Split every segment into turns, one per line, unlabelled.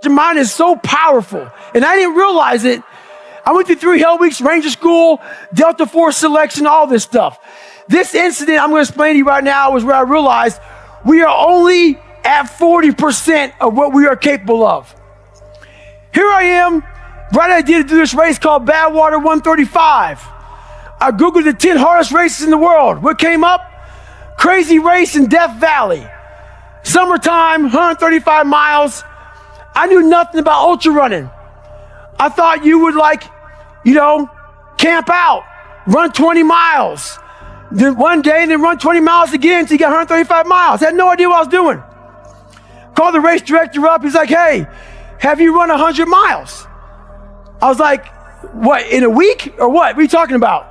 Your mind is so powerful. And I didn't realize it. I went through 3 hell weeks, Ranger School, Delta Force selection, all this stuff. This incident I'm going to explain to you right now was where I realized we are only at 40% of what we are capable of. Here I am, right idea to do this race called Badwater 135. I Googled the 10 hardest races in the world. What came up? Crazy race in Death Valley. Summertime, 135 miles. I knew nothing about ultra running. I thought you would camp out, run 20 miles. Then one day, and then run 20 miles again until you got 135 miles. I had no idea what I was doing. Called the race director up. He's like, hey, have you run 100 miles? I was like, what, in a week or what? What are you talking about?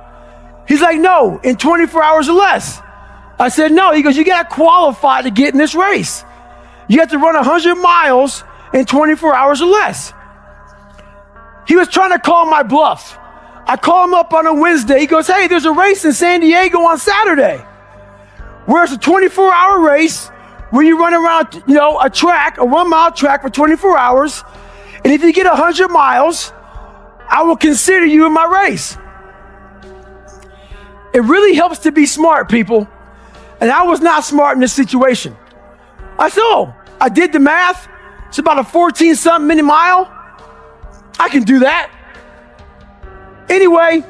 He's like, no, in 24 hours or less. I said, no. He goes, you got to qualify to get in this race. You have to run 100 miles in 24 hours or less. He was trying to call my bluff. I call him up on a Wednesday. He goes, hey, there's a race in San Diego on Saturday, where it's a 24-hour race where you run around, a track, a 1-mile track for 24 hours. And if you get 100 miles, I will consider you in my race. It really helps to be smart, people. And I was not smart in this situation. I said, I did the math. It's about a 14-something minute mile. I can do that. Anyway,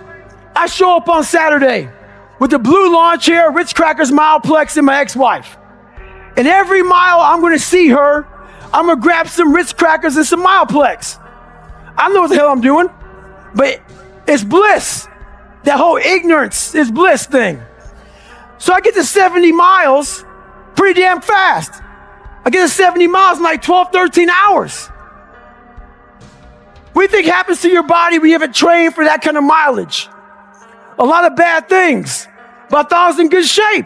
I show up on Saturday with the blue lawn chair, Ritz Crackers Mileplex, and my ex-wife. And every mile I'm going to see her, I'm going to grab some Ritz Crackers and some Mileplex. I don't know what the hell I'm doing, but it's bliss. That whole ignorance is bliss thing. So I get to 70 miles pretty damn fast. I get to 70 miles in like 12, 13 hours. What do you think happens to your body when you haven't trained for that kind of mileage? A lot of bad things. But I thought I was in good shape.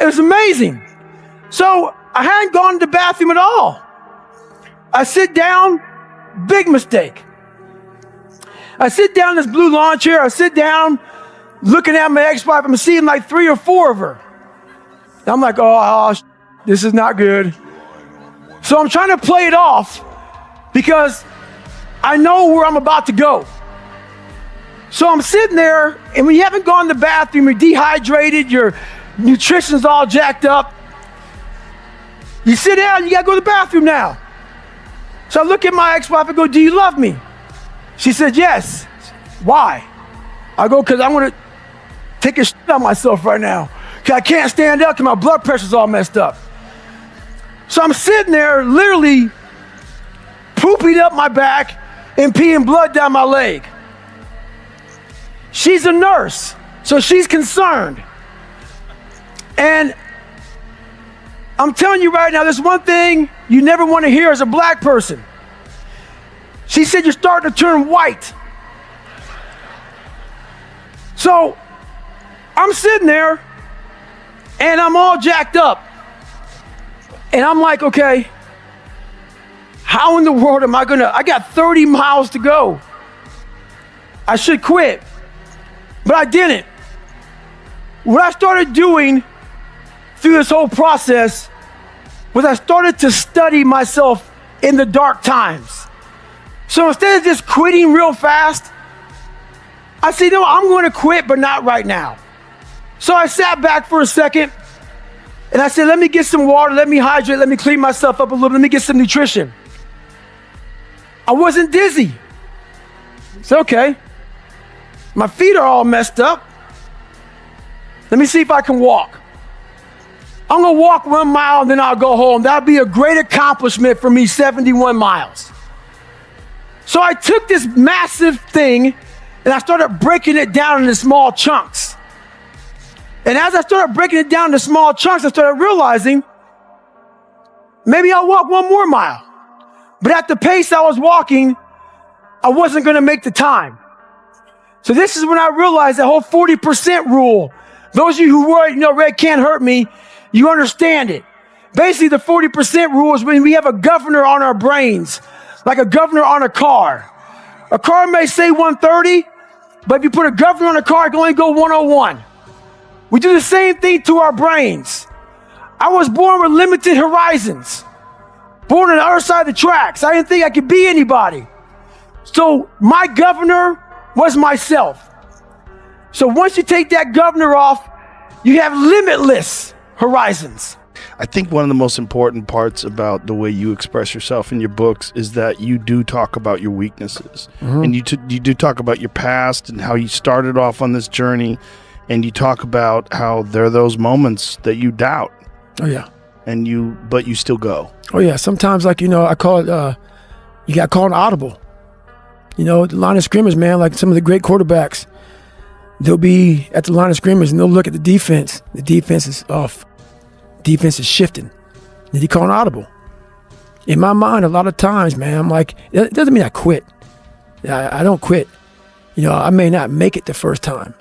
It was amazing. So I hadn't gone to the bathroom at all. I sit down, big mistake. I sit down in this blue lawn chair. I sit down looking at my ex-wife. I'm seeing like 3 or 4 of her. And I'm like, this is not good. So I'm trying to play it off because I know where I'm about to go. So I'm sitting there, and when you haven't gone to the bathroom, you're dehydrated, your nutrition's all jacked up. You sit down, you gotta go to the bathroom now. So I look at my ex-wife and go, do you love me? She said, yes. Why? I go, because I'm gonna take a shit on myself right now. Because I can't stand up because my blood pressure's all messed up. So I'm sitting there literally pooping up my back and peeing blood down my leg. She's a nurse, so she's concerned. And I'm telling you right now, there's one thing you never want to hear as a black person. She said, you're starting to turn white. So I'm sitting there and I'm all jacked up. And I'm like, okay, how in the world am I I got 30 miles to go. I should quit, but I didn't. What I started doing through this whole process was I started to study myself in the dark times. So instead of just quitting real fast, I said, no, I'm going to quit, but not right now. So I sat back for a second and I said, let me get some water, let me hydrate, let me clean myself up a little, let me get some nutrition. I wasn't dizzy. It's okay. My feet are all messed up. Let me see if I can walk. I'm gonna walk 1 mile and then I'll go home. That'll be a great accomplishment for me, 71 miles. So I took this massive thing and I started breaking it down into small chunks. And as I started breaking it down into small chunks, I started realizing maybe I'll walk 1 more mile. But at the pace I was walking, I wasn't gonna make the time. So this is when I realized the whole 40% rule. Those of you who worry, red can't hurt me, you understand it. Basically, the 40% rule is when we have a governor on our brains, like a governor on a car. A car may say 130, but if you put a governor on a car, it can only go 101. We do the same thing to our brains. I was born with limited horizons. Born on the other side of the tracks. I didn't think I could be anybody. So my governor was myself. So once you take that governor off, you have limitless horizons.
I think one of the most important parts about the way you express yourself in your books is that you do talk about your weaknesses. And you do talk about your past and how you started off on this journey, and you talk about how there are those moments that you doubt.
Oh yeah.
But you still go.
Oh yeah. Sometimes, like, I call it, you got called an audible. The line of scrimmage, man, like some of the great quarterbacks, they'll be at the line of scrimmage and they'll look at the defense. The defense is off. Defense is shifting. Did he call an audible? In my mind, a lot of times, man, I'm like, it doesn't mean I quit. I don't quit. I may not make it the first time,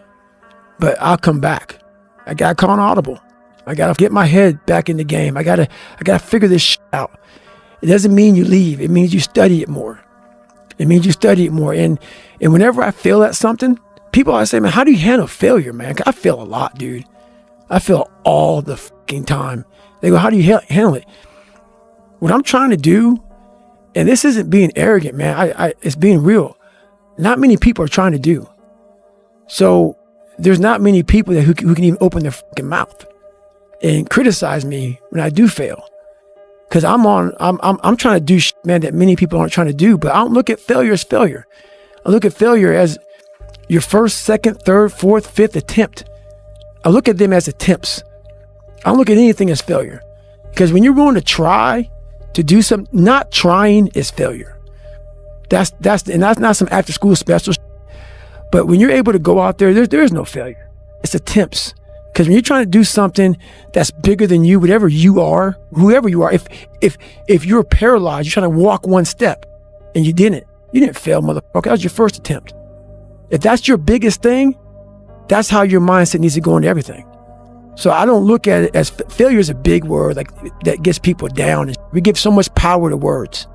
but I'll come back. I got to call an audible. I got to get my head back in the game. I got to figure this shit out. It doesn't mean you leave. It means you study it more. And whenever I fail at something, people always say, man, how do you handle failure, man? I fail a lot, dude. I fail all the fucking time. They go, how do you handle it? What I'm trying to do, and this isn't being arrogant, man. It's being real. Not many people are trying to do. So there's not many people who can even open their fucking mouth and criticize me when I do fail. Because I'm trying to do shit, man, that many people aren't trying to do. But I don't look at failure as failure. I look at failure as your first, second, third, fourth, fifth attempt. I look at them as attempts. I don't look at anything as failure. Because when you're willing to try to do something, not trying is failure. That's not some after school special shit. But when you're able to go out there is no failure. It's attempts. Because when you're trying to do something that's bigger than you, whatever you are, whoever you are, if you're paralyzed, you're trying to walk one step and you didn't fail, motherfucker. That was your first attempt. If that's your biggest thing, that's how your mindset needs to go into everything. So I don't look at it as failure is a big word like that gets people down. We give so much power to words.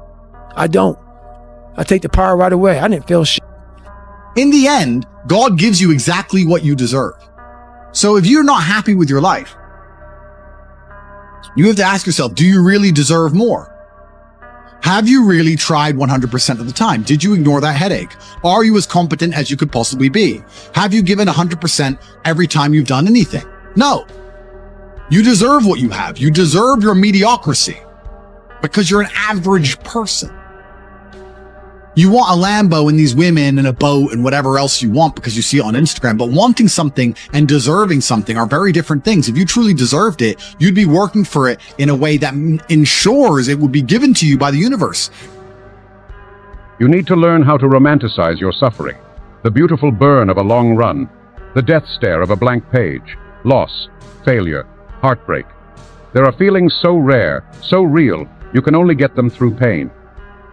I don't. I take the power right away. I didn't fail shit.
In the end, God gives you exactly what you deserve. So if you're not happy with your life, you have to ask yourself, do you really deserve more? Have you really tried 100% of the time? Did you ignore that headache? Are you as competent as you could possibly be? Have you given 100% every time you've done anything? No. You deserve what you have. You deserve your mediocrity because you're an average person. You want a Lambo and these women and a boat and whatever else you want because you see it on Instagram, but wanting something and deserving something are very different things. If you truly deserved it, you'd be working for it in a way that ensures it would be given to you by the universe.
You need to learn how to romanticize your suffering, the beautiful burn of a long run, the death stare of a blank page, loss, failure, heartbreak. There are feelings so rare, so real, you can only get them through pain.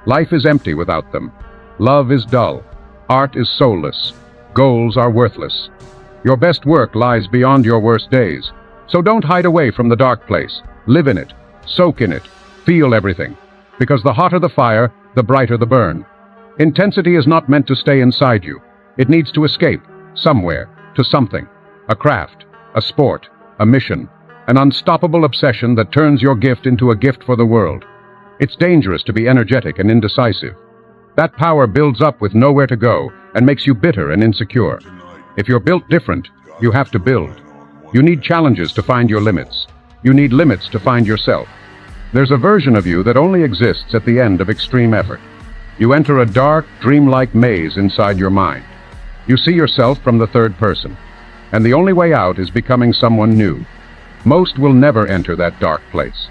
Life is empty without them. Love is dull. Art is soulless. Goals are worthless. Your best work lies beyond your worst days. So don't hide away from the dark place. Live in it. Soak in it. Feel everything. Because the hotter the fire, the brighter the burn. Intensity is not meant to stay inside you. It needs to escape, somewhere, to something. A craft, a sport, a mission, an unstoppable obsession that turns your gift into a gift for the world. It's dangerous to be energetic and indecisive. That power builds up with nowhere to go and makes you bitter and insecure. If you're built different, you have to build. You need challenges to find your limits. You need limits to find yourself. There's a version of you that only exists at the end of extreme effort. You enter a dark, dreamlike maze inside your mind. You see yourself from the third person, and the only way out is becoming someone new. Most will never enter that dark place.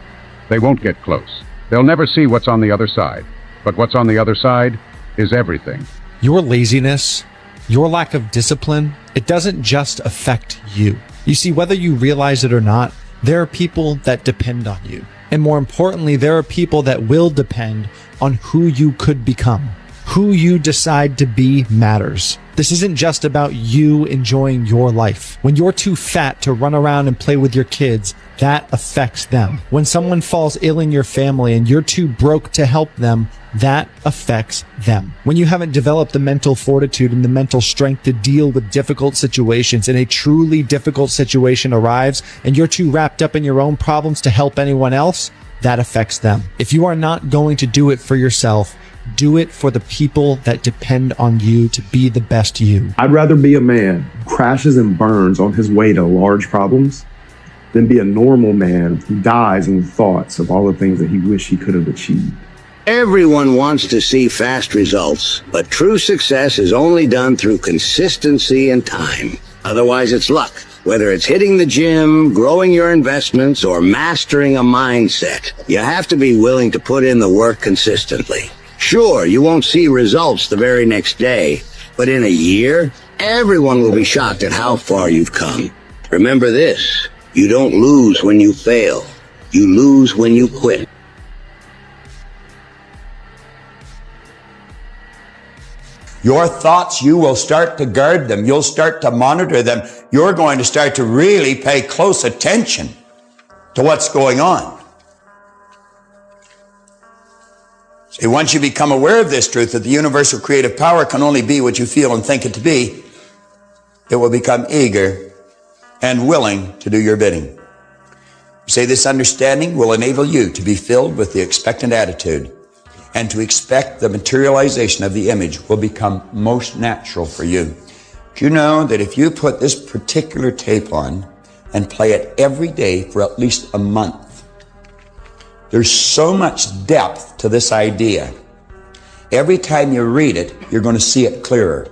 They won't get close. They'll never see what's on the other side. But what's on the other side is everything.
Your laziness, your lack of discipline, it doesn't just affect you. You see, whether you realize it or not, there are people that depend on you. And more importantly, there are people that will depend on who you could become. Who you decide to be matters. This isn't just about you enjoying your life. When you're too fat to run around and play with your kids, that affects them. When someone falls ill in your family and you're too broke to help them, that affects them. When you haven't developed the mental fortitude and the mental strength to deal with difficult situations and a truly difficult situation arrives and you're too wrapped up in your own problems to help anyone else, that affects them. If you are not going to do it for yourself, do it for the people that depend on you to be the best you.
I'd rather be a man who crashes and burns on his way to large problems than be a normal man who dies in thoughts of all the things that he wished he could have achieved.
Everyone wants to see fast results, but true success is only done through consistency and time. Otherwise, it's luck. Whether it's hitting the gym, growing your investments, or mastering a mindset, you have to be willing to put in the work consistently. Sure, you won't see results the very next day, but in a year, everyone will be shocked at how far you've come. Remember this, you don't lose when you fail. You lose when you quit.
Your thoughts, you will start to guard them. You'll start to monitor them. You're going to start to really pay close attention to what's going on. See, once you become aware of this truth, that the universal creative power can only be what you feel and think it to be, it will become eager and willing to do your bidding. Say this understanding will enable you to be filled with the expectant attitude, and to expect the materialization of the image will become most natural for you. Do you know that if you put this particular tape on and play it every day for at least a month, there's so much depth to this idea. Every time you read it, you're going to see it clearer.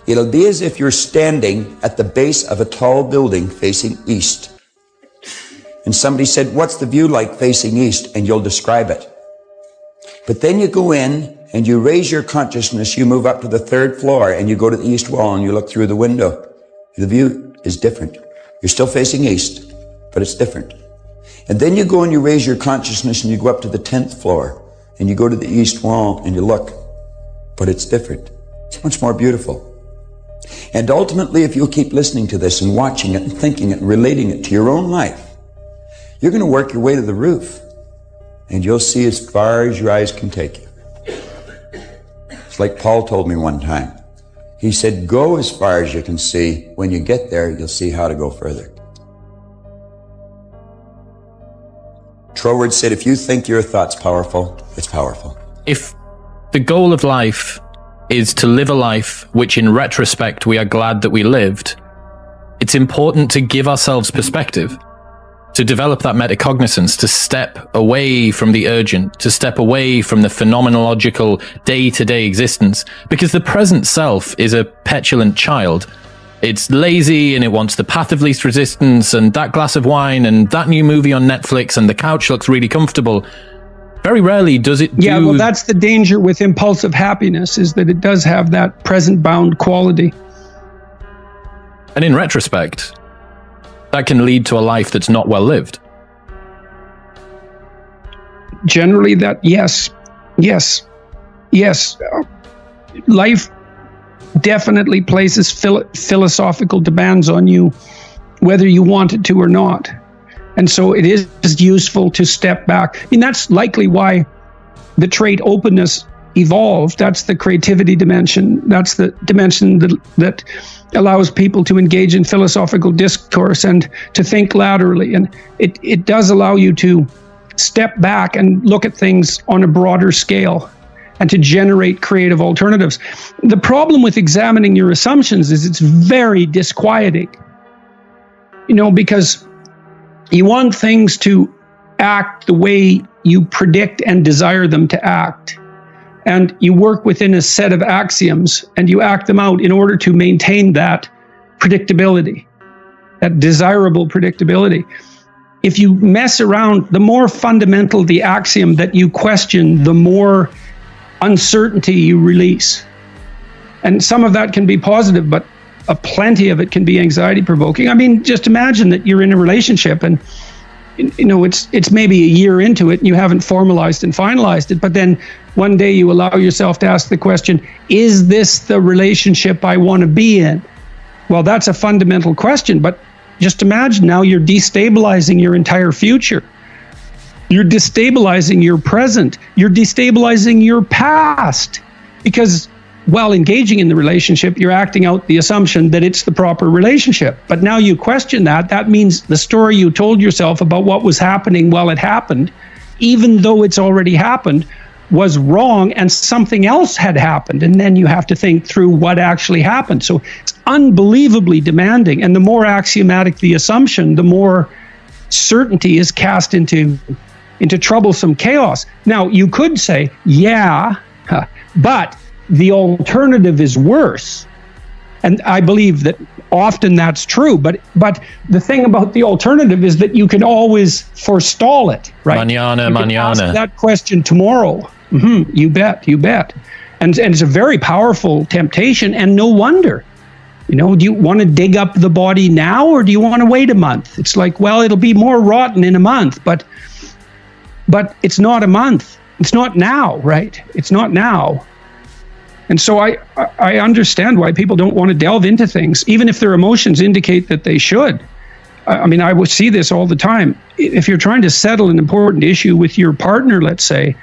It'll be as if you're standing at the base of a tall building facing east. And somebody said, "What's the view like facing east?" And you'll describe it. But then you go in and you raise your consciousness, you move up to the 3rd floor and you go to the east wall and you look through the window. The view is different. You're still facing east, but it's different. And then you go and you raise your consciousness and you go up to the 10th floor and you go to the east wall and you look, but it's different. It's much more beautiful. And ultimately, if you'll keep listening to this and watching it and thinking it and relating it to your own life, you're going to work your way to the roof. And you'll see as far as your eyes can take you. It's like Paul told me one time. He said, go as far as you can see. When you get there, you'll see how to go further. Troward said, if you think your thought's powerful, it's powerful.
If the goal of life is to live a life which in retrospect we are glad that we lived, it's important to give ourselves perspective, to develop that metacognizance, to step away from the urgent, to step away from the phenomenological day-to-day existence, because the present self is a petulant child. It's lazy and it wants the path of least resistance and that glass of wine and that new movie on Netflix and the couch looks really comfortable. Very rarely does it do...
Yeah, well, that's the danger with impulsive happiness, is that it does have that present-bound quality.
And in retrospect, that can lead to a life that's not well lived.
Generally, yes. Life definitely places philosophical demands on you, whether you want it to or not. And so it is useful to step back. I mean, that's likely why the trait openness evolved. That's the creativity dimension. That's the dimension that allows people to engage in philosophical discourse and to think laterally. And it does allow you to step back and look at things on a broader scale and to generate creative alternatives. The problem with examining your assumptions is it's very disquieting, because you want things to act the way you predict and desire them to act. And you work within a set of axioms and you act them out in order to maintain that predictability, that desirable predictability. If you mess around, the more fundamental the axiom that you question, the more uncertainty you release. And some of that can be positive, but plenty of it can be anxiety provoking. I mean, just imagine that you're in a relationship and it's maybe a year into it and you haven't formalized and finalized it, but then one day you allow yourself to ask the question, is this the relationship I want to be in? Well, that's a fundamental question, but just imagine now you're destabilizing your entire future. You're destabilizing your present. You're destabilizing your past, because while engaging in the relationship, you're acting out the assumption that it's the proper relationship. But now you question that. That means the story you told yourself about what was happening while it happened even though it's already happened, was wrong and something else had happened. And then you have to think through what actually happened. So it's unbelievably demanding. And the more axiomatic the assumption, the more certainty is cast into troublesome chaos. Now, you could say, yeah, but the alternative is worse. And I believe that often that's true. But the thing about the alternative is that you can always forestall it, right?
Mañana.
Ask that question tomorrow. You bet. And it's a very powerful temptation, and no wonder. You know, do you want to dig up the body now, or do you want to wait a month? It's like, well, it'll be more rotten in a month, but it's not a month. It's not now, right? It's not now. And so I understand why people don't want to delve into things, even if their emotions indicate that they should. I mean, I would see this all the time. If you're trying to settle an important issue with your partner, let's say,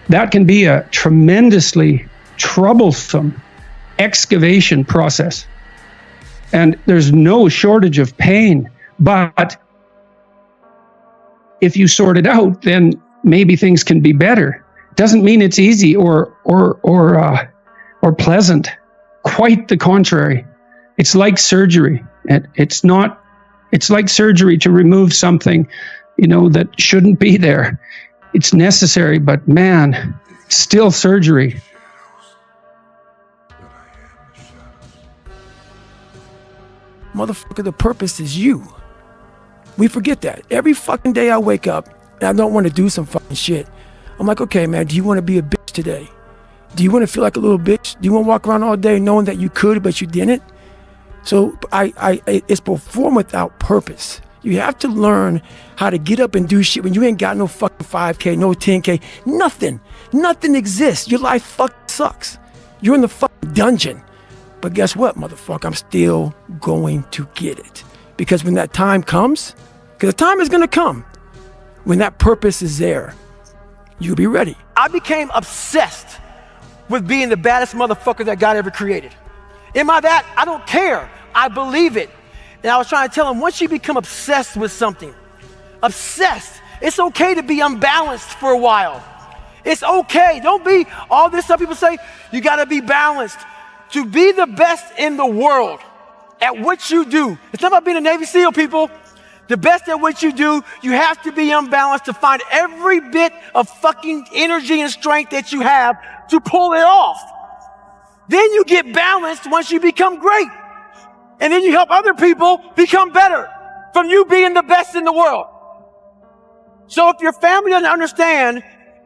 that can be a tremendously troublesome excavation process. And there's no shortage of pain. But if you sort it out, then maybe things can be better. Doesn't mean it's easy or pleasant. Quite the contrary. It's like surgery. It's like surgery to remove something, that shouldn't be there. It's necessary, but man, still surgery.
Motherfucker, the purpose is you. We forget that. Every fucking day I wake up and I don't want to do some fucking shit. I'm like, okay, man, do you want to be a bitch today? Do you want to feel like a little bitch? Do you want to walk around all day knowing that you could, but you didn't? So it's perform without purpose. You have to learn how to get up and do shit when you ain't got no fucking 5K, no 10K, nothing. Nothing exists. Your life fucking sucks. You're in the fucking dungeon. But guess what, motherfucker? I'm still going to get it. Because when that time comes, because the time is going to come, when that purpose is there, you'll be ready. I became obsessed with being the baddest motherfucker that God ever created. Am I that? I don't care. I believe it. And I was trying to tell him, once you become obsessed with something, it's okay to be unbalanced for a while. It's okay. Don't be all this stuff people say, you got to be balanced. To be the best in the world at what you do. It's not about being a Navy SEAL, people. The best at what you do, you have to be unbalanced to find every bit of fucking energy and strength that you have to pull it off. Then you get balanced once you become great. And then you help other people become better from you being the best in the world. So if your family doesn't understand,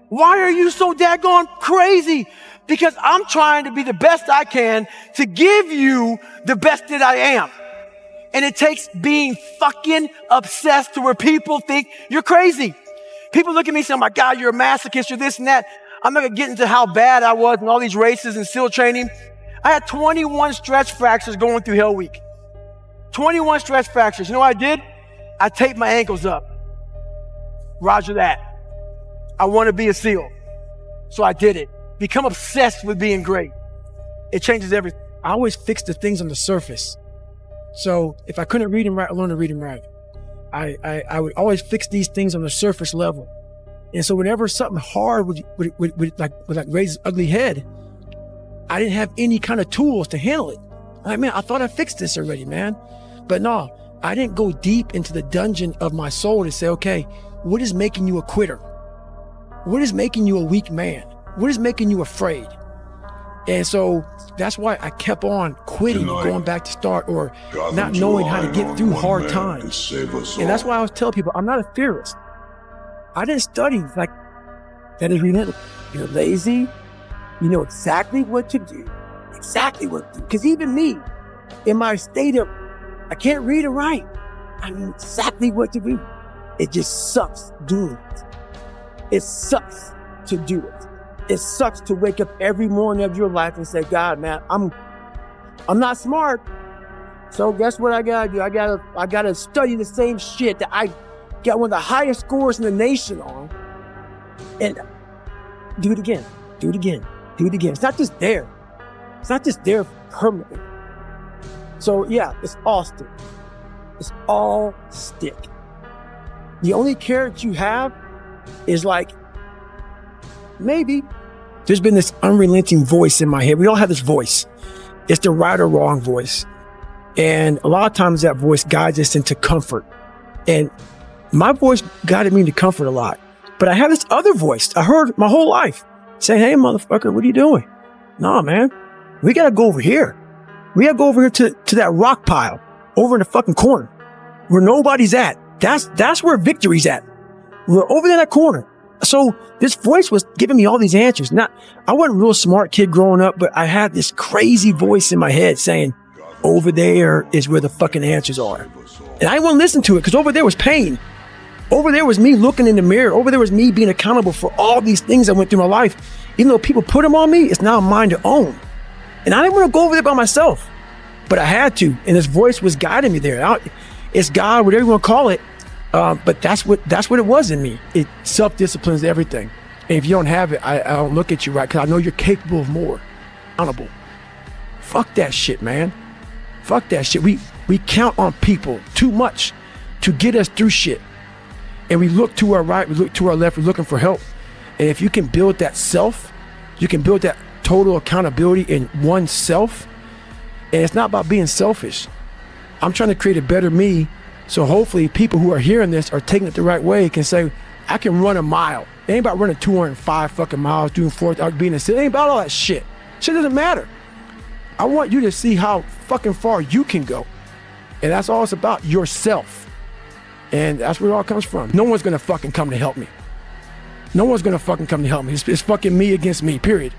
why are you so daggone crazy? Because I'm trying to be the best I can to give you the best that I am. And it takes being fucking obsessed to where people think you're crazy. People look at me and say, oh my God, you're a masochist, you're this and that. I'm not gonna get into how bad I was in all these races and SEAL training. I had 21 stretch fractures going through Hell Week. 21 stretch fractures. You know what I did? I taped my ankles up. Roger that. I want to be a SEAL. So I did it. Become obsessed with being great. It changes everything. I always fix the things on the surface. So if I couldn't read and write, I learned to read and write. I would always fix these things on the surface level. And so whenever something hard would raise its ugly head, I didn't have any kind of tools to handle it. I'm like, man, I thought I fixed this already, man. But no, I didn't go deep into the dungeon of my soul to say, okay, what is making you a quitter? What is making you a weak man? What is making you afraid? And so that's why I kept on quitting, going back to start, or not knowing how to get through hard times. And that's why I was telling people, I'm not a theorist. I didn't study like that is relentless. You're lazy. You know exactly what to do. Exactly what to do. Because even me, in my state of, I can't read or write, I know exactly what to do. It just sucks doing it. It sucks to do it. It sucks to wake up every morning of your life and say, God, man, I'm not smart. So guess what I gotta do? I gotta study the same shit that I got one of the highest scores in the nation on, and do it again, do it again, do it again. It's not just there. It's not just there permanently. So yeah, it's all stick. It's all stick. The only carrot you have is like, maybe there's been this unrelenting voice in my head. We all have this voice. It's the right or wrong voice. And a lot of times that voice guides us into comfort. And my voice guided me into comfort a lot. But I have this other voice I heard my whole life saying, hey, motherfucker, what are you doing? Nah, man, we got to go over here. We got to go over here to that rock pile over in the fucking corner where nobody's at. That's where victory's at. We're over there in that corner. So this voice was giving me all these answers. I wasn't a real smart kid growing up, but I had this crazy voice in my head saying, over there is where the fucking answers are. And I didn't want to listen to it because over there was pain. Over there was me looking in the mirror. Over there was me being accountable for all these things I went through my life. Even though people put them on me, it's now mine to own. And I didn't want to go over there by myself, but I had to. And this voice was guiding me there. It's God, whatever you want to call it. But that's what it was in me. Self-discipline is everything. And if you don't have it, I don't look at you right because I know you're capable of more. Accountable. Fuck that shit, man. Fuck that shit. We count on people too much to get us through shit. And we look to our right, we look to our left, we're looking for help. And if you can build that self, you can build that total accountability in oneself. And it's not about being selfish. I'm trying to create a better me. So hopefully people who are hearing this are taking it the right way, can say, I can run a mile. It ain't about running 205 fucking miles, doing 4th out, being a city. It ain't about all that shit. Shit doesn't matter. I want you to see how fucking far you can go. And that's all it's about, yourself. And that's where it all comes from. No one's gonna fucking come to help me. No one's gonna fucking come to help me. It's fucking me against me, period.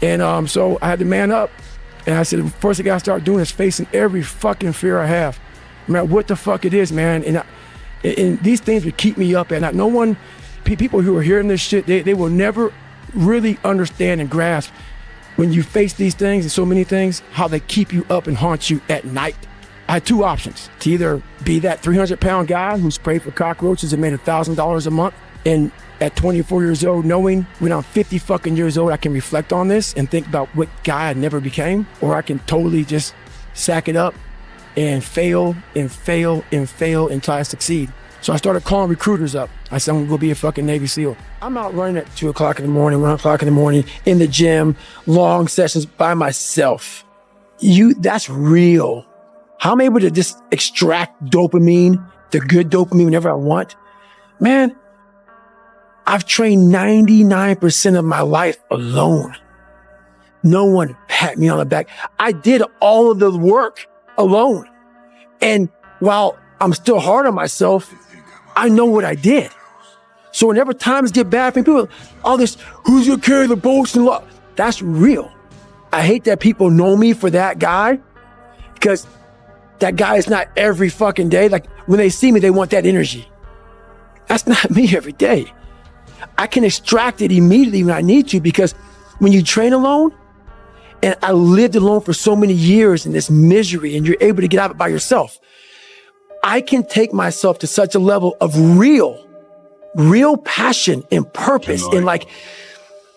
And so I had to man up. And I said, the first thing I gotta start doing is facing every fucking fear I have. No matter what the fuck it is, man. And these things would keep me up at night. No one, people who are hearing this shit, they will never really understand and grasp when you face these things and so many things, how they keep you up and haunt you at night. I had two options: to either be that 300-pound guy who sprayed for cockroaches and made $1,000 a month, and at 24 years old, knowing when I'm 50 fucking years old, I can reflect on this and think about what guy I never became, or I can totally just sack it up and fail and fail and fail until I succeed. So I started calling recruiters up. I said, I'm gonna go be a fucking Navy SEAL. I'm out running at 2 o'clock in the morning, 1 o'clock in the morning, in the gym, long sessions by myself. That's real. How I'm able to just extract dopamine, the good dopamine whenever I want. Man, I've trained 99% of my life alone. No one pat me on the back. I did all of the work alone. And while I'm still hard on myself, I know what I did. So whenever times get bad for me, people, all this, who's gonna carry the boats and love? That's real. I hate that people know me for that guy, because that guy is not every fucking day. Like when they see me, they want that energy. That's not me every day. I can extract it immediately when I need to, because when you train alone, and I lived alone for so many years in this misery, and you're able to get out of it by yourself, I can take myself to such a level of real passion and purpose. And like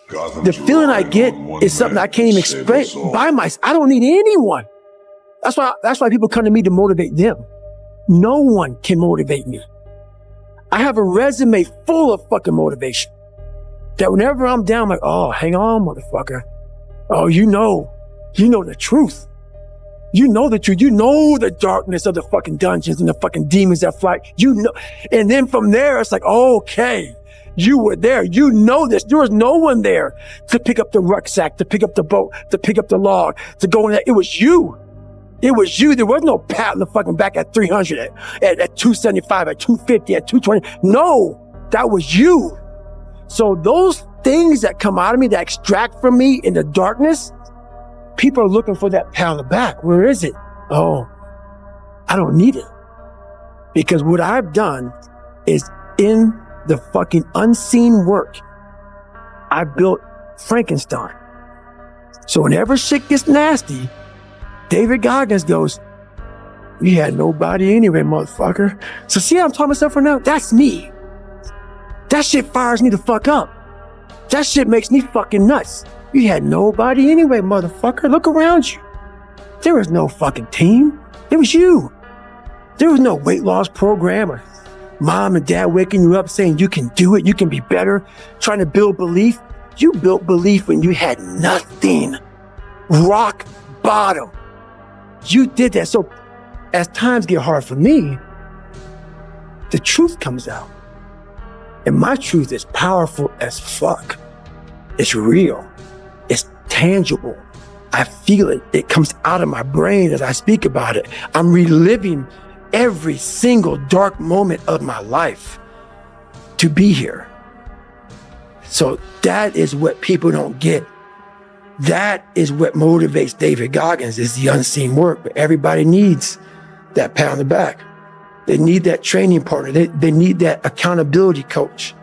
the feeling I get is something I can't even explain by myself. I don't need anyone. That's why people come to me to motivate them. No one can motivate me. I have a resume full of fucking motivation that whenever I'm down, I'm like, oh, hang on, motherfucker. Oh, you know the truth. You know the truth. You know the darkness of the fucking dungeons and the fucking demons that fly. You know. And then from there, it's like, okay, you were there. You know this. There was no one there to pick up the rucksack, to pick up the boat, to pick up the log, to go in there. It was you. It was you. There was no pat in the fucking back at 300, at 275, at 250, at 220. No, that was you. So those things that come out of me, that extract from me in the darkness, people are looking for that pat on the back. Where is it? Oh, I don't need it. Because what I've done is in the fucking unseen work, I built Frankenstein. So whenever shit gets nasty, David Goggins goes, you had nobody anyway, motherfucker. So see how I'm talking myself right now? That's me. That shit fires me the fuck up. That shit makes me fucking nuts. You had nobody anyway, motherfucker. Look around you. There was no fucking team. It was you. There was no weight loss program or Mom and dad waking you up saying you can do it, you can be better, trying to build belief. You built belief when you had nothing. Rock bottom. You did that. So as times get hard for me, the truth comes out. And my truth is powerful as fuck. It's real. It's tangible. I feel it. It comes out of my brain as I speak about it. I'm reliving every single dark moment of my life to be here. So that is what people don't get. That is what motivates David Goggins, is the unseen work. But everybody needs that pat on the back. They need that training partner. They need that accountability coach.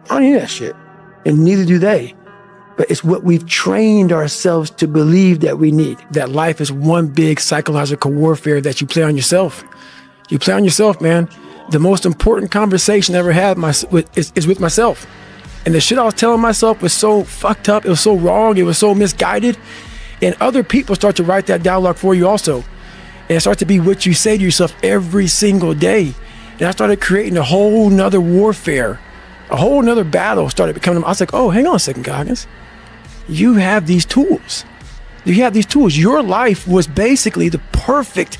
I don't need that shit. And neither do they. But it's what we've trained ourselves to believe that we need. That life is one big psychological warfare that you play on yourself. You play on yourself, man. The most important conversation I ever had is with myself. And the shit I was telling myself was so fucked up. It was so wrong. It was so misguided. And other people start to write that dialogue for you also. And it starts to be what you say to yourself every single day. And I started creating a whole nother warfare. A whole nother battle started becoming. I was like, oh, hang on a second, Goggins. You have these tools. You have these tools. Your life was basically the perfect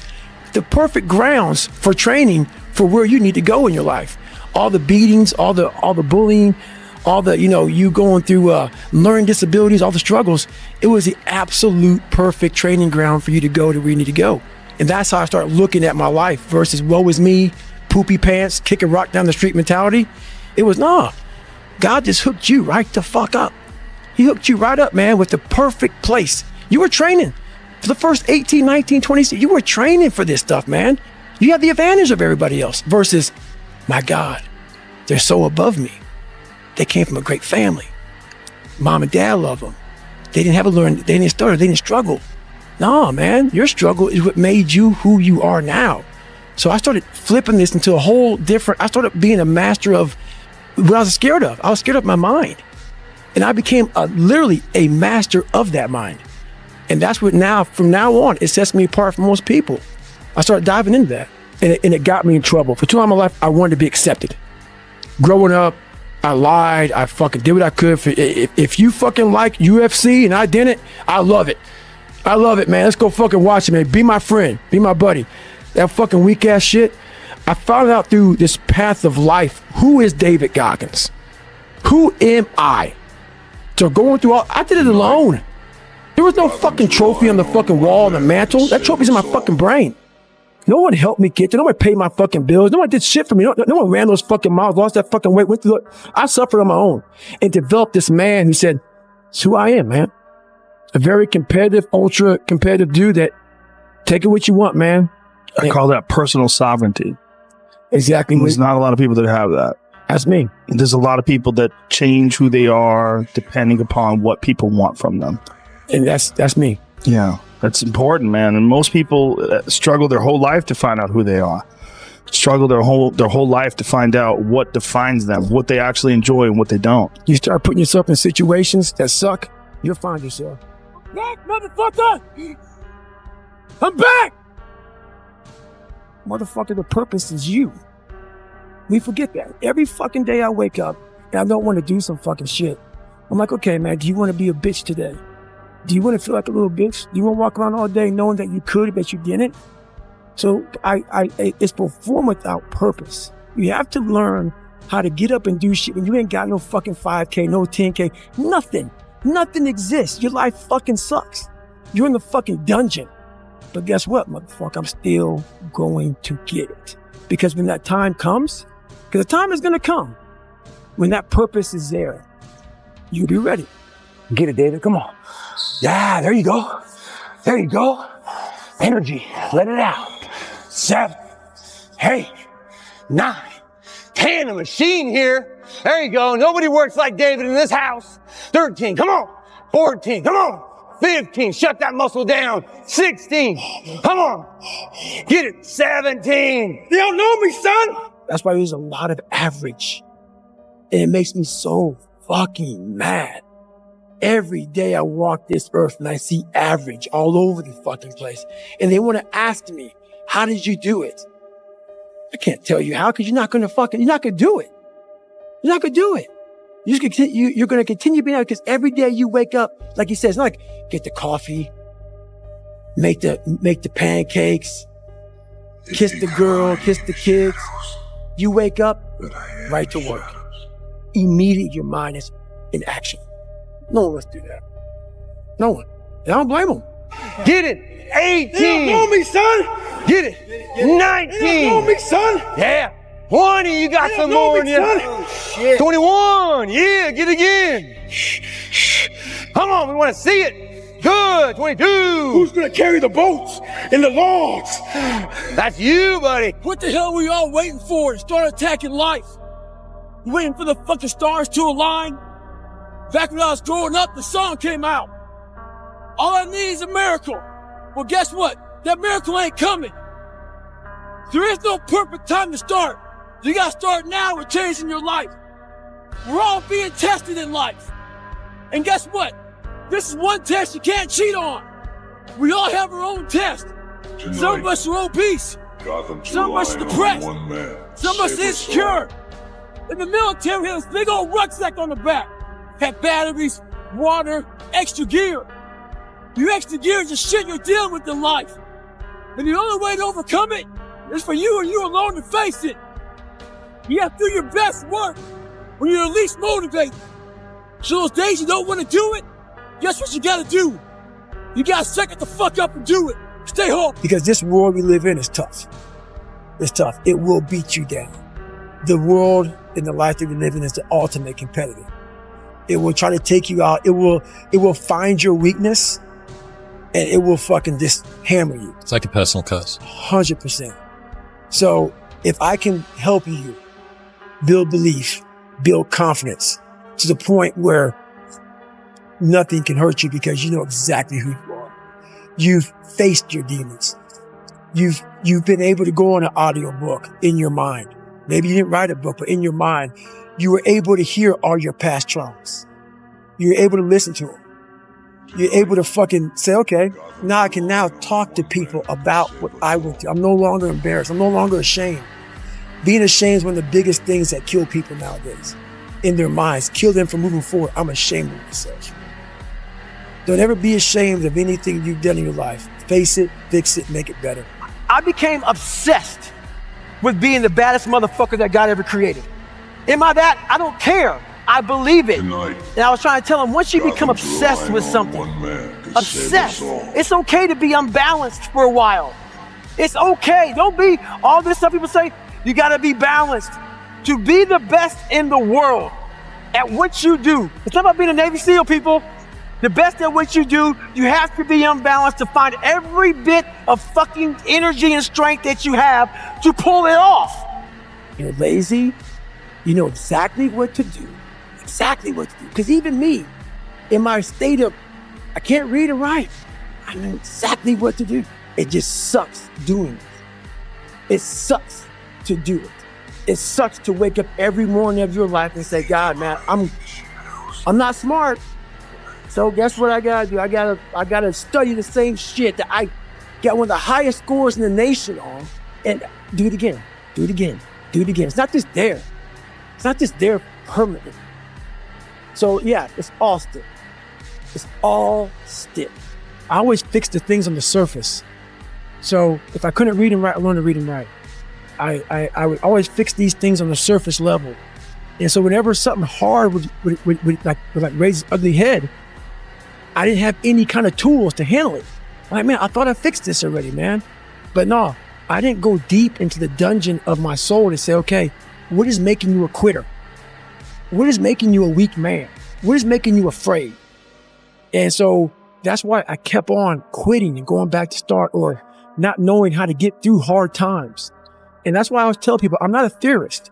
grounds for training for where you need to go in your life. All the beatings, all the bullying, all the, you going through learning disabilities, all the struggles. It was the absolute perfect training ground for you to go to where you need to go. And that's how I started looking at my life versus woe is me, poopy pants, kick a rock down the street mentality. It was, nah, God just hooked you right the fuck up. He hooked you right up, man, with the perfect place. You were training for the first 18, 19, 20, you were training for this stuff, man. You have the advantage of everybody else versus, my God, they're so above me. They came from a great family. Mom and dad love them. They didn't stutter, they didn't struggle. No, man, your struggle is what made you who you are now. So I started flipping this into a whole different, I started being a master of what I was scared of. I was scared of my mind. And I became literally a master of that mind. And that's what from now on, it sets me apart from most people. I started diving into that. And it got me in trouble. For too long in my life, I wanted to be accepted. Growing up, I lied. I fucking did what I could. If you fucking like UFC and I didn't, I love it. I love it, man. Let's go fucking watch it, man. Be my friend. Be my buddy. That fucking weak ass shit. I found out through this path of life, who is David Goggins? Who am I? So going through I did it alone. There was no fucking trophy on the fucking wall on the mantle. That trophy's in my fucking brain. No one helped me get there. No one paid my fucking bills. No one did shit for me. No one ran those fucking miles, lost that fucking weight, went through it. I suffered on my own and developed this man who said, it's who I am, man. A very competitive, ultra competitive dude that take it what you want, man.
I call that personal sovereignty.
Exactly.
There's not a lot of people that have that.
That's me.
There's a lot of people that change who they are depending upon what people want from them.
And that's me.
Yeah, that's important, man. And most people struggle their whole life to find out who they are. Struggle their whole life to find out what defines them, what they actually enjoy and what they don't.
You start putting yourself in situations that suck, you'll find yourself. Back, motherfucker! I'm back! Motherfucker, the purpose is you. We forget that. Every fucking day I wake up and I don't want to do some fucking shit. I'm like, okay, man, do you want to be a bitch today? Do you want to feel like a little bitch? Do you want to walk around all day knowing that you could, but you didn't? So it's perform without purpose. You have to learn how to get up and do shit when you ain't got no fucking 5K, no 10K, nothing. Nothing exists. Your life fucking sucks. You're in the fucking dungeon. But guess what, motherfucker? I'm still going to get it. Because when that time comes, because the time is going to come, when that purpose is there, you'll be ready. Get it, David. Come on. Yeah, there you go. There you go. Energy. Let it out. 7, 8, 9, 10. A machine here. There you go. Nobody works like David in this house. 13. Come on. 14. Come on. 15. Shut that muscle down. 16. Come on. Get it. 17. They don't know me, son. That's why there's a lot of average. And it makes me so fucking mad. Every day I walk this earth and I see average all over the fucking place. And they want to ask me, how did you do it? I can't tell you how, because you're not going to do it. You're not going to do it. You're going to continue being out, because every day you wake up, like he says, not like get the coffee, make the pancakes, kiss the girl, kiss the kids. You wake up, right to work. Immediately your mind is in action. No one wants to do that. No one. And I don't blame them. Get it. 18. You don't know me, son. Get it. 19. You don't know me, son. Yeah. 20. You got some more in you. Oh, shit. 21. Yeah. Get it again. Come on. We want to see it. Good. 22. Who's going to carry the boats and the logs? That's you, buddy. What the hell are we all waiting for to start attacking life? You waiting for the fucking stars to align? Back when I was growing up, the song came out. All I need is a miracle. Well, guess what? That miracle ain't coming. There is no perfect time to start. You gotta start now with changing your life. We're all being tested in life. And guess what? This is one test you can't cheat on. We all have our own test. Tonight, some of us are obese. Some of us are depressed. Some of us insecure. In the military, we have this big old rucksack on the back. Have batteries, water, extra gear. Your extra gear is the shit you're dealing with in life. And the only way to overcome it is for you and you alone to face it. You have to do your best work when you're least motivated. So those days you don't want to do it, guess what you gotta do? You gotta suck it the fuck up and do it. Stay home. Because this world we live in is tough. It's tough. It will beat you down. The world and the life that we live in is the ultimate competitor. It will try to take you out. It will find your weakness and it will fucking just hammer you.
It's like a personal curse.
100%. So if I can help you build belief, build confidence to the point where nothing can hurt you because you know exactly who you are. You've faced your demons. You've been able to go on an audiobook in your mind. Maybe you didn't write a book, but in your mind, you were able to hear all your past traumas. You're able to listen to them. You're able to fucking say, okay, now I can now talk to people about what I went through. I'm no longer embarrassed. I'm no longer ashamed. Being ashamed is one of the biggest things that kill people nowadays. In their minds, kill them from moving forward. I'm ashamed of myself. Don't ever be ashamed of anything you've done in your life. Face it, fix it, make it better. I became obsessed with being the baddest motherfucker that God ever created. Am I that? I don't care. I believe it. Tonight, and I was trying to tell him, once you become obsessed with something, obsessed, it's okay to be unbalanced for a while. It's okay. Don't be all this stuff people say, you gotta be balanced. To be the best in the world at what you do. It's not about being a Navy SEAL, people. The best at what you do, you have to be unbalanced to find every bit of fucking energy and strength that you have to pull it off. You're lazy, you know exactly what to do. Exactly what to do. Because even me, in my state of, I can't read and write, I know exactly what to do. It just sucks doing it. It sucks to do it. It sucks to wake up every morning of your life and say, God, man, I'm not smart. So guess what I gotta do? I gotta study the same shit that I got one of the highest scores in the nation on and do it again, do it again, do it again. It's not just there. It's not just there permanently. So yeah, it's all still. It's all still. I always fix the things on the surface. So if I couldn't read and write, I learned to read and write. I would always fix these things on the surface level. And so whenever something hard would raise its ugly head, I didn't have any kind of tools to handle it. Like, man, I thought I fixed this already, man. But no, I didn't go deep into the dungeon of my soul to say, okay, what is making you a quitter? What is making you a weak man? What is making you afraid? And so that's why I kept on quitting and going back to start or not knowing how to get through hard times. And that's why I always tell people, I'm not a theorist.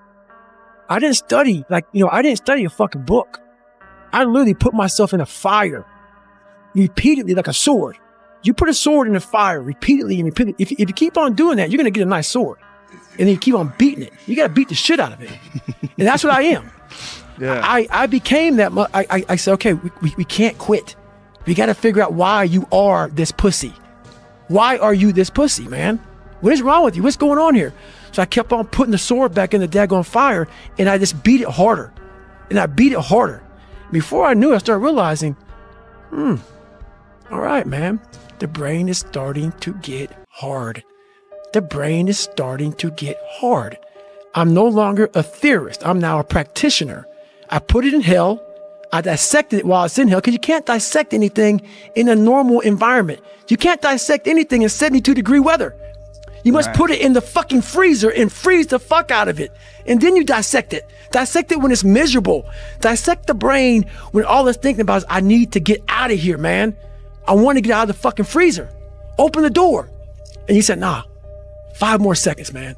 I didn't study I didn't study a fucking book. I literally put myself in a fire repeatedly like a sword. You put a sword in the fire repeatedly and repeatedly. If you keep on doing that, you're going to get a nice sword. And then you keep on beating it. You got to beat the shit out of it. And that's what I am.
Yeah.
I became that. I said, okay, we can't quit. We got to figure out why you are this pussy. Why are you this pussy, man? What is wrong with you? What's going on here? So I kept on putting the sword back in the daggone fire, and I just beat it harder. And I beat it harder. Before I knew it, I started realizing, all right, man, the brain is starting to get hard. The brain is starting to get hard. I'm no longer a theorist. I'm now a practitioner. I put it in hell. I dissected it while it's in hell, because you can't dissect anything in a normal environment. You can't dissect anything in 72-degree weather. You must put it in the fucking freezer and freeze the fuck out of it. And then you dissect it. Dissect it when it's miserable. Dissect the brain when all it's thinking about is, I need to get out of here, man. I want to get out of the fucking freezer. Open the door. And he said, nah, 5 more seconds, man.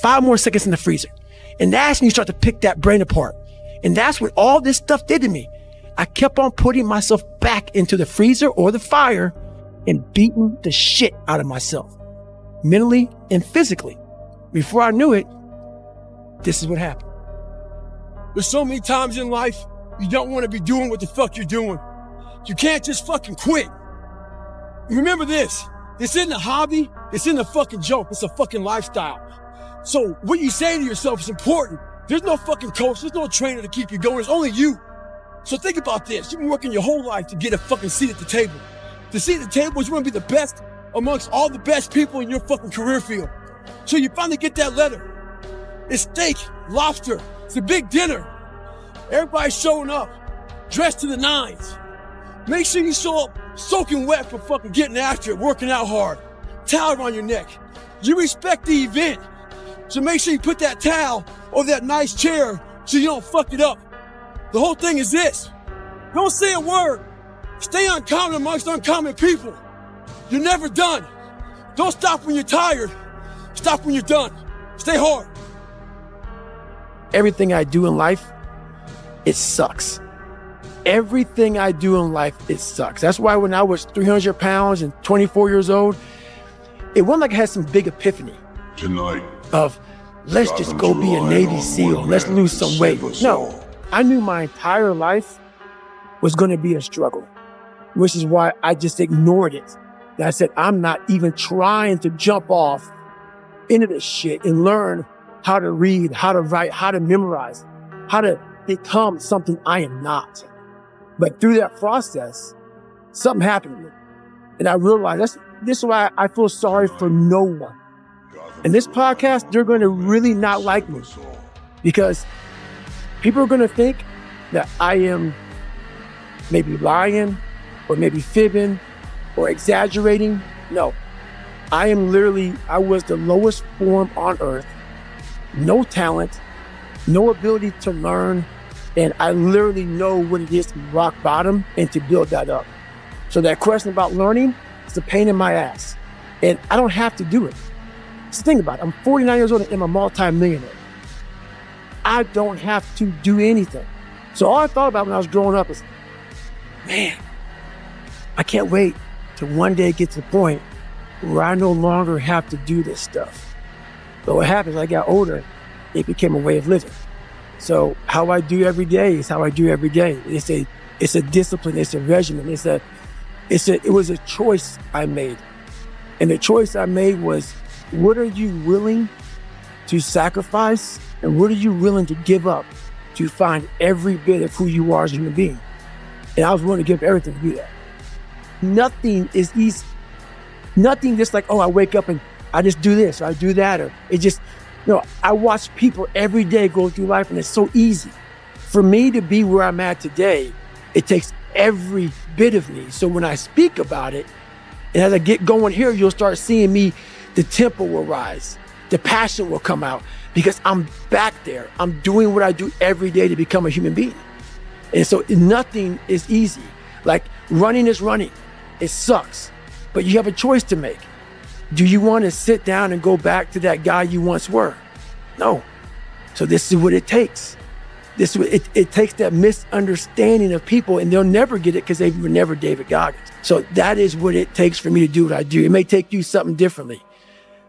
5 more seconds in the freezer. And that's when you start to pick that brain apart. And that's what all this stuff did to me. I kept on putting myself back into the freezer or the fire and beating the shit out of myself, mentally and physically. Before I knew it, this is what happened.
There's so many times in life you don't want to be doing what the fuck you're doing. You can't just fucking quit. Remember this. This isn't a hobby. This isn't a fucking joke. It's a fucking lifestyle. So what you say to yourself is important. There's no fucking coach. There's no trainer to keep you going. It's only you. So think about this. You've been working your whole life to get a fucking seat at the table. The seat at the table is you want to be the best amongst all the best people in your fucking career field. So you finally get that letter. It's steak, lobster. It's a big dinner. Everybody's showing up, dressed to the nines. Make sure you show up soaking wet for fucking getting after it, working out hard. Towel around your neck. You respect the event. So make sure you put that towel over that nice chair so you don't fuck it up. The whole thing is this. Don't say a word. Stay uncommon amongst uncommon people. You're never done. Don't stop when you're tired. Stop when you're done. Stay hard.
Everything I do in life, it sucks. Everything I do in life, it sucks. That's why when I was 300 pounds and 24 years old, it wasn't like I had some big epiphany of, let's just go be a Navy SEAL. Let's lose some weight. No, I knew my entire life was going to be a struggle, which is why I just ignored it. I said, I'm not even trying to jump off into this shit and learn how to read, how to write, how to memorize, how to become something I am not. But through that process, something happened to me. And I realized this is why I feel sorry for no one. And this podcast, they're going to really not like me, because people are going to think that I am maybe lying or maybe fibbing or exaggerating. No, I was the lowest form on earth. No talent, no ability to learn. And I literally know what it is to be rock bottom and to build that up. So that question about learning is a pain in my ass. And I don't have to do it. Just think about it. I'm 49 years old and I'm a multi-millionaire. I don't have to do anything. So all I thought about when I was growing up is, man, I can't wait to one day get to the point where I no longer have to do this stuff. But what happens, I got older, it became a way of living. So how I do every day is how I do every day. It's a discipline, it's a regimen, it was a choice I made. And the choice I made was, what are you willing to sacrifice and what are you willing to give up to find every bit of who you are as a human being? And I was willing to give everything to do that. Nothing is easy. Nothing just like, oh, I wake up and I just do this or I do that, or it just, I watch people every day go through life and it's so easy. For me to be where I'm at today, it takes every bit of me. So when I speak about it, and as I get going here, you'll start seeing me, the tempo will rise, the passion will come out because I'm back there. I'm doing what I do every day to become a human being. And so nothing is easy. Like running is running. It sucks, but you have a choice to make. Do you want to sit down and go back to that guy you once were? No. So this is what it takes. It takes that misunderstanding of people, and they'll never get it because they were never David Goggins. So that is what it takes for me to do what I do. It may take you something differently.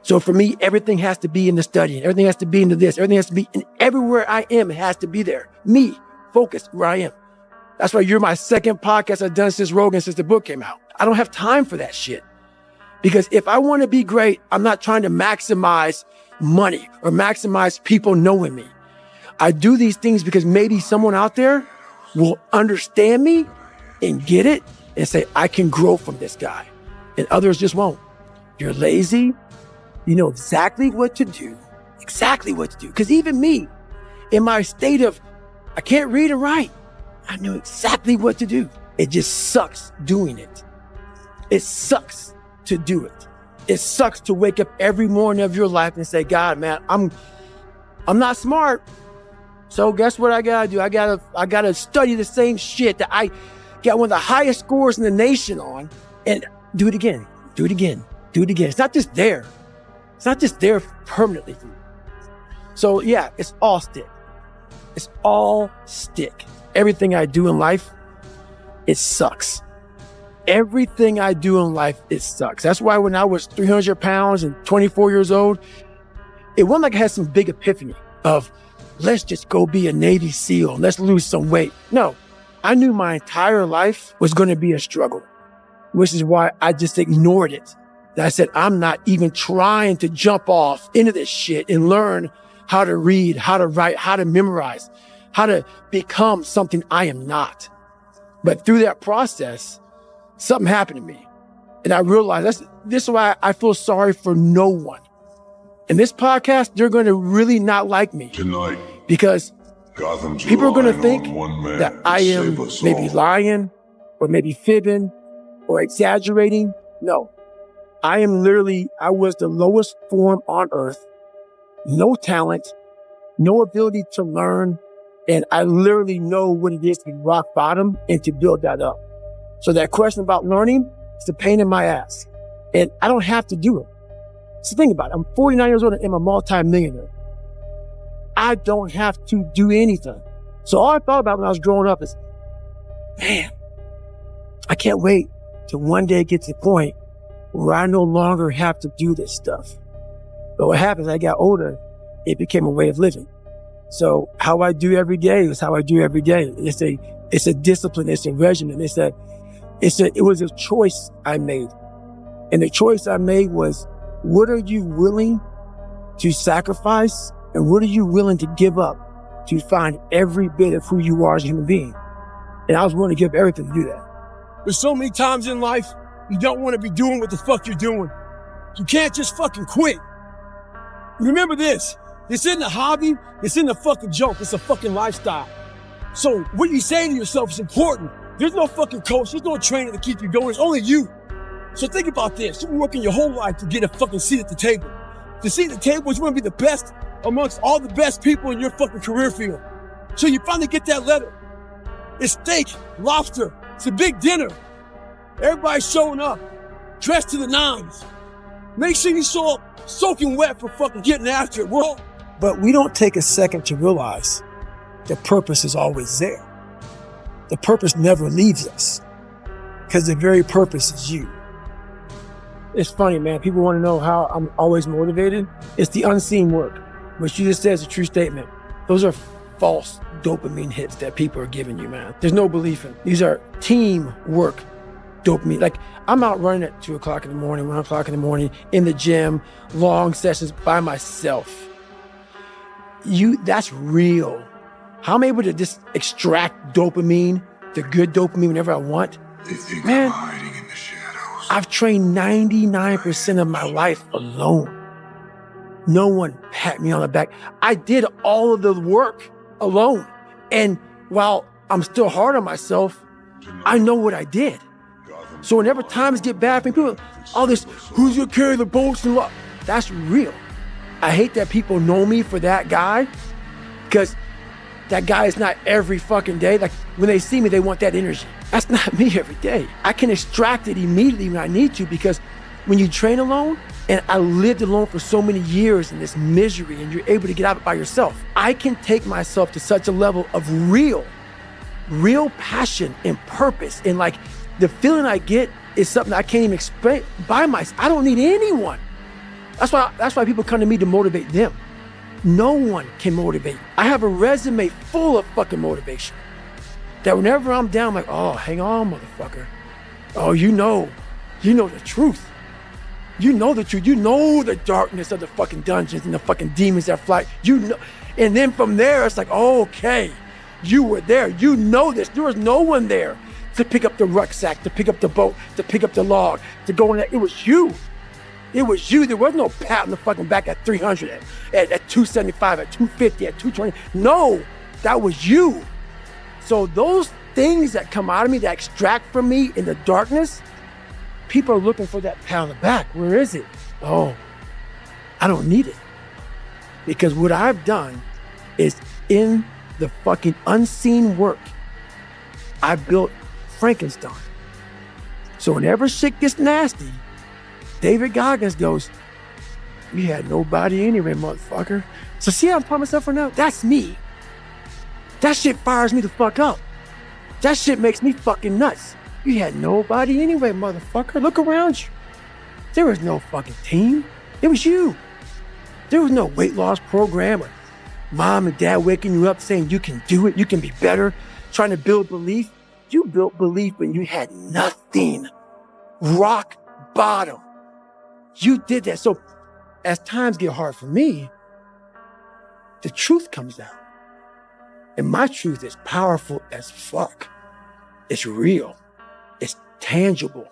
So for me, everything has to be in the studying. Everything has to be into this. Everything has to be, and everywhere I am, it has to be there. Me, focused where I am. That's why you're my second podcast I've done since Rogan, since the book came out. I don't have time for that shit. Because if I want to be great, I'm not trying to maximize money or maximize people knowing me. I do these things because maybe someone out there will understand me and get it and say, I can grow from this guy. And others just won't. You're lazy. You know exactly what to do. Exactly what to do. Because even me, in my state of, I can't read and write, I knew exactly what to do. It just sucks doing it. It sucks to do it. It sucks to wake up every morning of your life and say, God, man, I'm not smart. So guess what I gotta do? I gotta study the same shit that I got one of the highest scores in the nation on and do it again, do it again, do it again. It's not just there. It's not just there permanently. So yeah, it's all stick. It's all stick. Everything I do in life, it sucks. Everything I do in life, it sucks. That's why when I was 300 pounds and 24 years old, it wasn't like I had some big epiphany of, let's just go be a Navy SEAL and let's lose some weight. No, I knew my entire life was going to be a struggle, which is why I just ignored it. I said, I'm not even trying to jump off into this shit and learn how to read, how to write, how to memorize, how to become something I am not. But through that process, something happened to me. And I realized this is why I feel sorry for no one. In this podcast, they're going to really not like me.
Tonight,
because
Gotham's
people are going to
relying
think
on one man
that
to
I am
save us
maybe
all.
lying or maybe fibbing or exaggerating. No, I was the lowest form on earth. No talent, no ability to learn. And I literally know what it is to be rock bottom and to build that up. So that question about learning, it's a pain in my ass. And I don't have to do it. So think about it. I'm 49 years old and I'm a multi-millionaire. I don't have to do anything. So all I thought about when I was growing up is, man, I can't wait till one day get to the point where I no longer have to do this stuff. But what happened, as I got older, it became a way of living. So how I do every day is how I do every day. It's a discipline. It's a regimen. It was a choice I made. And the choice I made was, what are you willing to sacrifice? And what are you willing to give up to find every bit of who you are as a human being? And I was willing to give everything to do that.
There's so many times in life you don't want to be doing what the fuck you're doing. You can't just fucking quit. Remember this. This isn't a hobby. This isn't a fucking joke. It's a fucking lifestyle. So what you say to yourself is important. There's no fucking coach. There's no trainer to keep you going. It's only you. So think about this. You've been working your whole life to get a fucking seat at the table. The seat at the table is going to be the best amongst all the best people in your fucking career field. So you finally get that letter. It's steak, lobster. It's a big dinner. Everybody's showing up, dressed to the nines. Make sure you show up soaking wet for fucking getting after it, bro.
But we don't take a second to realize the purpose is always there. The purpose never leaves us because the very purpose is you. It's funny, man. People want to know how I'm always motivated. It's the unseen work. What you just said is a true statement. Those are false dopamine hits that people are giving you, man. There's no belief in. These are teamwork dopamine. Like, I'm out running at 2 o'clock in the morning, 1 o'clock in the morning, in the gym, long sessions by myself. That's real. How I'm able to just extract dopamine, the good dopamine whenever I want.
They think
Man,
I'm hiding in the shadows.
I've trained 99% of my life alone. No one pat me on the back. I did all of the work alone. And while I'm still hard on myself, I know what I did. So whenever times get bad for me, people, all this, who's gonna carry the bolts and what? That's real. I hate that people know me for that guy, because that guy is not every fucking day. Like, when they see me, they want that energy. That's not me every day. I can extract it immediately when I need to, because when you train alone, and I lived alone for so many years in this misery, and you're able to get out by yourself, I can take myself to such a level of real passion and purpose. And like, the feeling I get is something I can't even explain by myself. I don't need anyone. That's why people come to me to motivate them. No one can motivate. I have a resume full of fucking motivation. That whenever I'm down, I'm like, oh, hang on, motherfucker. Oh, you know the truth. You know the truth. You know the darkness of the fucking dungeons and the fucking demons that fly. You know, and then from there, it's like, oh, okay, you were there. You know this. There was no one there to pick up the rucksack, to pick up the boat, to pick up the log, to go in there. It was you. It was you. There was no pat on the fucking back at 300, at 275, at 250, at 220. No, that was you. So those things that come out of me, that extract from me in the darkness, people are looking for that pat on the back. Where is it? Oh, I don't need it. Because what I've done is in the fucking unseen work, I built Frankenstein. So whenever shit gets nasty, David Goggins goes, you had nobody anyway, motherfucker. So see how I'm putting myself for now? That's me. That shit fires me the fuck up. That shit makes me fucking nuts. You had nobody anyway, motherfucker. Look around you. There was no fucking team. It was you. There was no weight loss program or mom and dad waking you up saying you can do it, you can be better, trying to build belief. You built belief when you had nothing. Rock bottom. You did that. So as times get hard for me, the truth comes out. And my truth is powerful as fuck. It's real. It's tangible.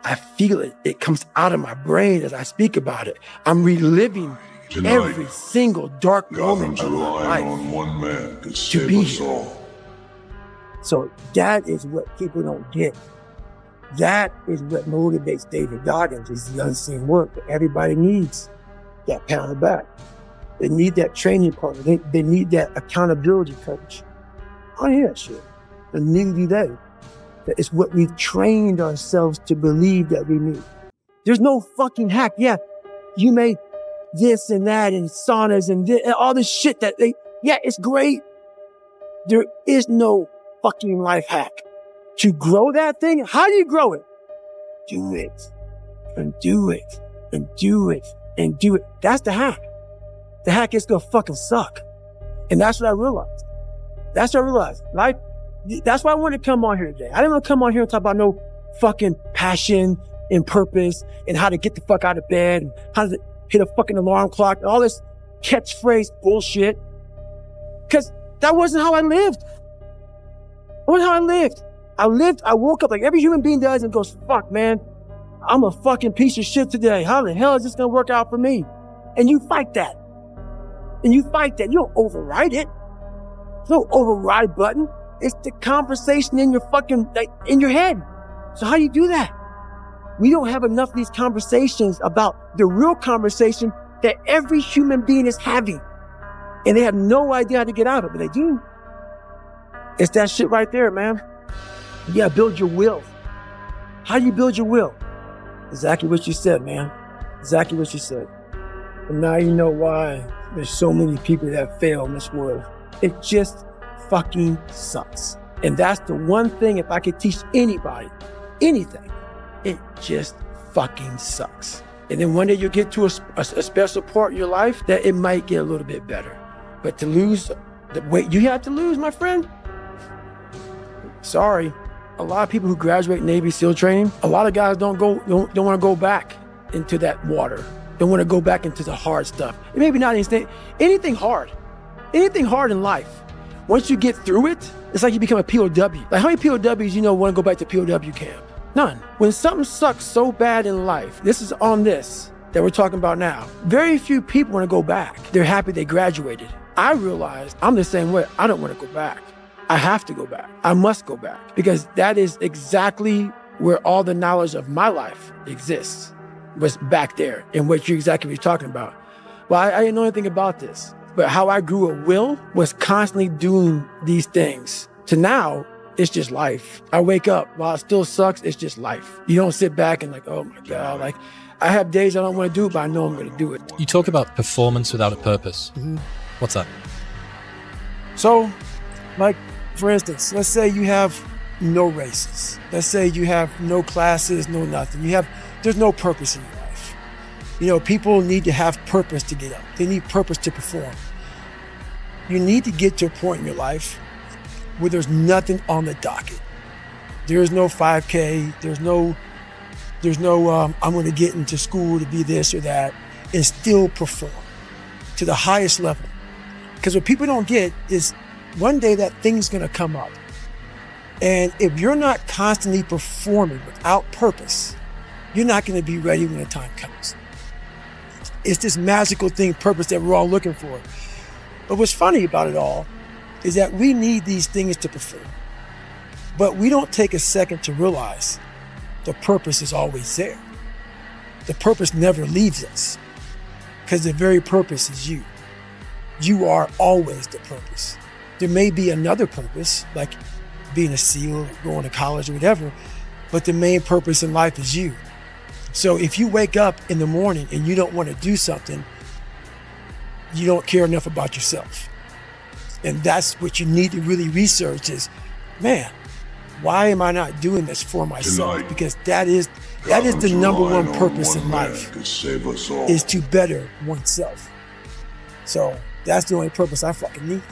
I feel it. It comes out of my brain as I speak about it. I'm reliving every single dark moment of my life
on one man to
to
save
be
us
here.
all.
So that is what people don't get. That is what motivates David Goggins, is the unseen work that everybody needs. That pat on the back. They need that training partner. They need that accountability coach. I don't hear that shit. And neither do they. That is what we've trained ourselves to believe that we need. There's no fucking hack. Yeah, you may this and that and saunas and all this shit that yeah, it's great. There is no fucking life hack. To grow that thing, how do you grow it? Do it and do it and do it and do it. That's the hack. The hack is gonna fucking suck. And that's what I realized. That's what I realized. Life, that's why I wanted to come on here today. I didn't want to come on here and talk about no fucking passion and purpose and how to get the fuck out of bed and how to hit a fucking alarm clock and all this catchphrase bullshit. Cause that wasn't how I lived. That wasn't how I lived. I woke up like every human being does and goes, fuck, man, I'm a fucking piece of shit today. How the hell is this gonna work out for me? And you fight that. And you fight that. You don't override it. There's no override button. It's the conversation in your fucking, like, in your head. So how do you do that? We don't have enough of these conversations about the real conversation that every human being is having. And they have no idea how to get out of it, but they do. It's that shit right there, man. Yeah, build your will. How do you build your will? Exactly what you said, man. Exactly what you said. And now you know why there's so many people that fail in this world. It just fucking sucks. And that's the one thing, if I could teach anybody anything, it just fucking sucks. And then one day you'll get to a special part in your life that it might get a little bit better. But to lose the weight you have to lose, my friend, sorry. A lot of people who graduate Navy SEAL training, a lot of guys don't want to go back into that water. Don't want to go back into the hard stuff. Maybe not anything hard. Anything hard in life. Once you get through it, it's like you become a POW. Like how many POWs want to go back to POW camp? None. When something sucks so bad in life, this is on this that we're talking about now. Very few people want to go back. They're happy they graduated. I realized I'm the same way. I don't want to go back. I have to go back. I must go back because that is exactly where all the knowledge of my life exists, was back there and what you're talking about. Well, I didn't know anything about this, but how I grew a will was constantly doing these things. To now, it's just life. I wake up, while it still sucks, it's just life. You don't sit back and like, oh my God, like I have days I don't want to do it, but I know I'm going to do it.
You talk about performance without a purpose.
Mm-hmm.
What's that?
So, like, for instance, let's say you have no races. Let's say you have no classes, no nothing. There's no purpose in your life. People need to have purpose to get up. They need purpose to perform. You need to get to a point in your life where there's nothing on the docket. There's no 5K. There's
There's no, I'm going to get into school to be this or that and still perform to the highest level. Because what people don't get is one day that thing's going to come up. And if you're not constantly performing without purpose, you're not going to be ready when the time comes. It's this magical thing, purpose, that we're all looking for. But what's funny about it all is that we need these things to perform. But we don't take a second to realize the purpose is always there. The purpose never leaves us because the very purpose is you. You are always the purpose. There may be another purpose, like being a SEAL, or going to college or whatever, but the main purpose in life is you. So if you wake up in the morning and you don't want to do something, you don't care enough about yourself. And that's what you need to really research is, man, why am I not doing this for myself?
Tonight,
because that is the number one purpose in life,
to save us all.
is to better oneself. So that's the only purpose I fucking need.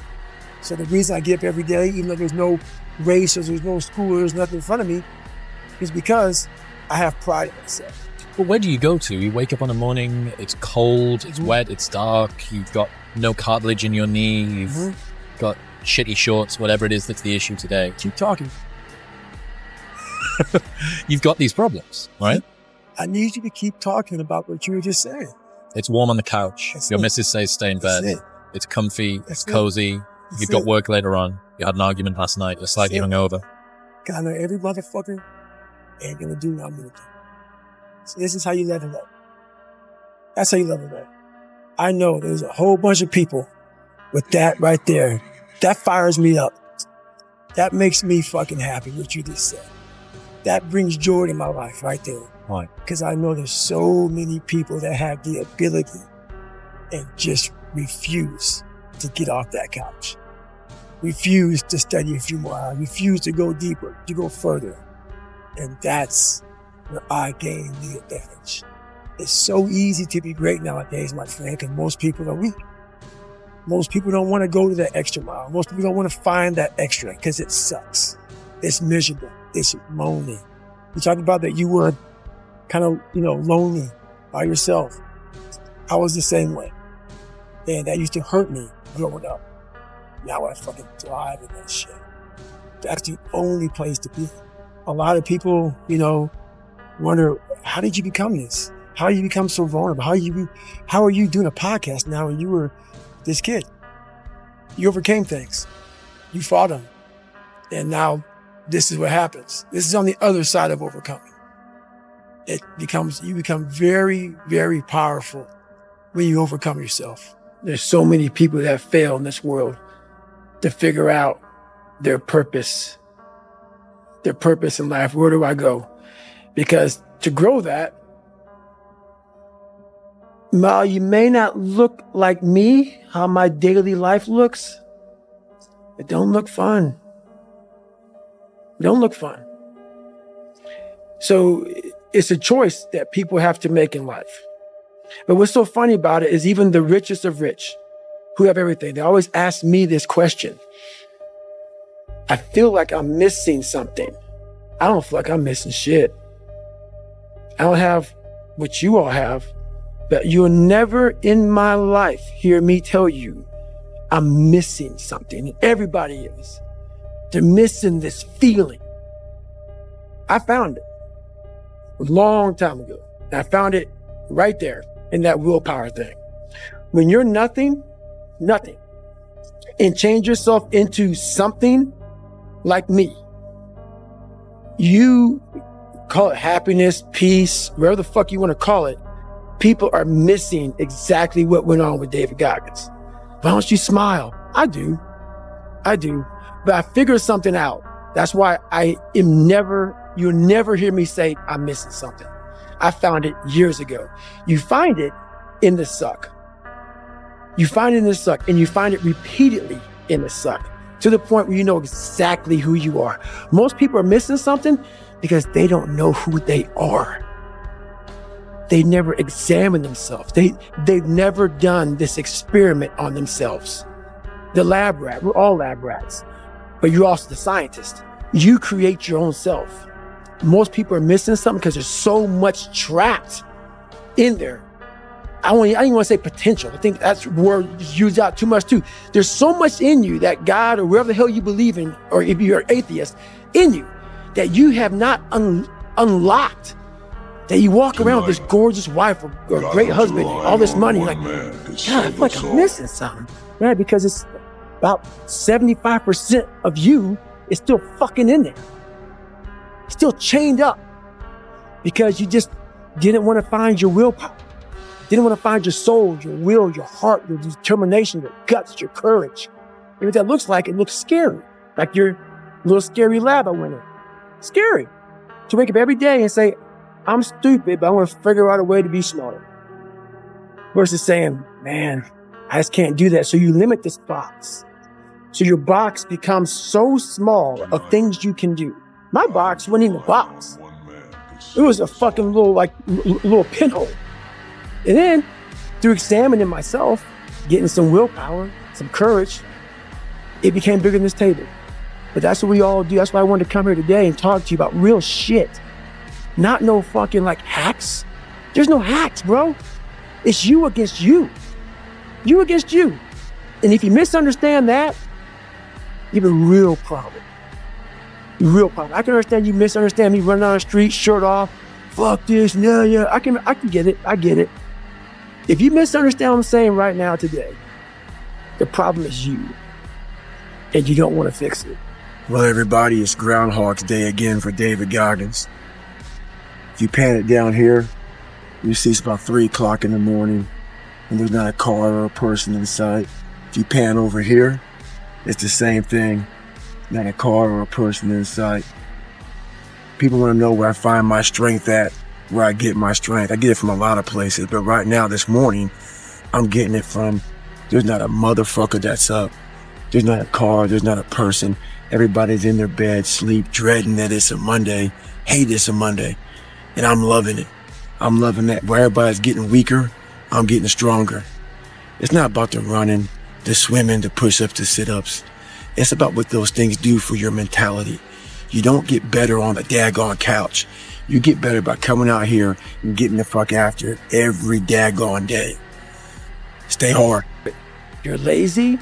So the reason I get up every day, even though there's no race or there's no school or there's nothing in front of me, is because I have pride in myself.
But where do you go to? You wake up on a morning, it's cold, it's wet, it's dark, you've got no cartilage in your knee, you've got shitty shorts, whatever it is that's the issue today.
Keep talking.
You've got these problems, right?
I need you to keep talking about what you were just saying.
It's warm on the couch.
That's
Your
it.
missus says stay in bed.
That's it.
It's comfy,
That's
it's
it.
cozy.
That's
You've got
it.
work later on. You had an argument last night, you're slightly
it.
hungover.
God, I know every motherfucker ain't gonna do what I'm gonna do. So this is how you level up. That's how you level up. I know there's a whole bunch of people with that right there. That fires me up. That makes me fucking happy, what you just said. That brings joy to my life right there.
Why?
Because I know there's so many people that have the ability and just refuse to get off that couch. Refuse to study a few more hours. Refuse to go deeper, to go further. And that's where I gain the advantage. It's so easy to be great nowadays, my friend, because most people are weak. Most people don't want to go to that extra mile. Most people don't want to find that extra because it sucks. It's miserable. It's lonely. You talked about that you were kind of, lonely by yourself. I was the same way. And that used to hurt me growing up. Now I fucking thrive in that shit. That's the only place to be. A lot of people, wonder, how did you become this? How did you become so vulnerable? How are you doing a podcast now when you were this kid? You overcame things. You fought them. And now this is what happens. This is on the other side of overcoming. You become very, very powerful when you overcome yourself. There's so many people that fail in this world to figure out their purpose in life. Where do I go? Because to grow that, while you may not look like me, how my daily life looks, it don't look fun. It don't look fun. So it's a choice that people have to make in life. But what's so funny about it is even the richest of rich, who have everything, they always ask me this question. I feel like I'm missing something. I don't feel like I'm missing shit. I don't have what you all have, but you'll never in my life hear me tell you I'm missing something. And everybody is. They're missing this feeling. I found it a long time ago. And I found it right there in that willpower thing. When you're nothing, and change yourself into something like me, you call it happiness, peace, whatever the fuck you want to call it. People are missing exactly what went on with David Goggins. Why don't you smile? I do. But I figured something out. That's why you'll never hear me say I'm missing something. I found it years ago. You find it in the suck. You find it in the suck, and you find it repeatedly in the suck, to the point where you know exactly who you are. Most people are missing something because they don't know who they are. They never examine themselves. They've never done this experiment on themselves. The lab rat, we're all lab rats, but you're also the scientist. You create your own self.
most people are missing something because there's so much trapped in there. I don't even want to say potential. I think that's word used out too much too. There's so much in you that God or wherever the hell you believe in, or if you're an atheist, in you that you have not unlocked. That you walk around with this gorgeous wife or great husband, all this money, like, God, I feel like I'm missing something. Right? Because it's about 75% of you is still fucking in there. Still chained up. Because you just didn't want to find your willpower. Didn't want to find your soul, your will, your heart, your determination, your guts, your courage. And what that looks like, it looks scary. Like your little scary lab I went in. Scary. To wake up every day and say, I'm stupid, but I want to figure out a way to be smarter. Versus saying, man, I just can't do that. So you limit this box. So your box becomes so small of things you can do. My box wasn't even a box. It was a fucking little pinhole. And then through examining myself, getting some willpower, some courage, it became bigger than this table. But that's what we all do. That's why I wanted to come here today and talk to you about real shit. Not no fucking like hacks. There's no hacks, bro. It's you against you. You against you. And if you misunderstand that, you have a real problem. Real problem. I can understand you misunderstand me running down the street, shirt off, fuck this, yeah. I can get it. I get it. If you misunderstand what I'm saying right now today, the problem is you. And you don't want to fix it.
Well, everybody, it's Groundhog's Day again for David Goggins. If you pan it down here, you see it's about 3 o'clock in the morning and there's not a car or a person in sight. If you pan over here, it's the same thing. Not a car or a person in sight. People want to know where I find my strength at, where I get my strength. I get it from a lot of places, but right now, this morning, I'm getting it from, there's not a motherfucker that's up. There's not a car, there's not a person. Everybody's in their bed, sleep, dreading that it's a Monday, hate it's a Monday. And I'm loving it. I'm loving that. Where everybody's getting weaker, I'm getting stronger. It's not about the running, the swimming, the push-ups, the sit-ups. It's about what those things do for your mentality. You don't get better on the daggone couch. You get better by coming out here and getting the fuck after it every daggone day. Stay hard.
You're lazy.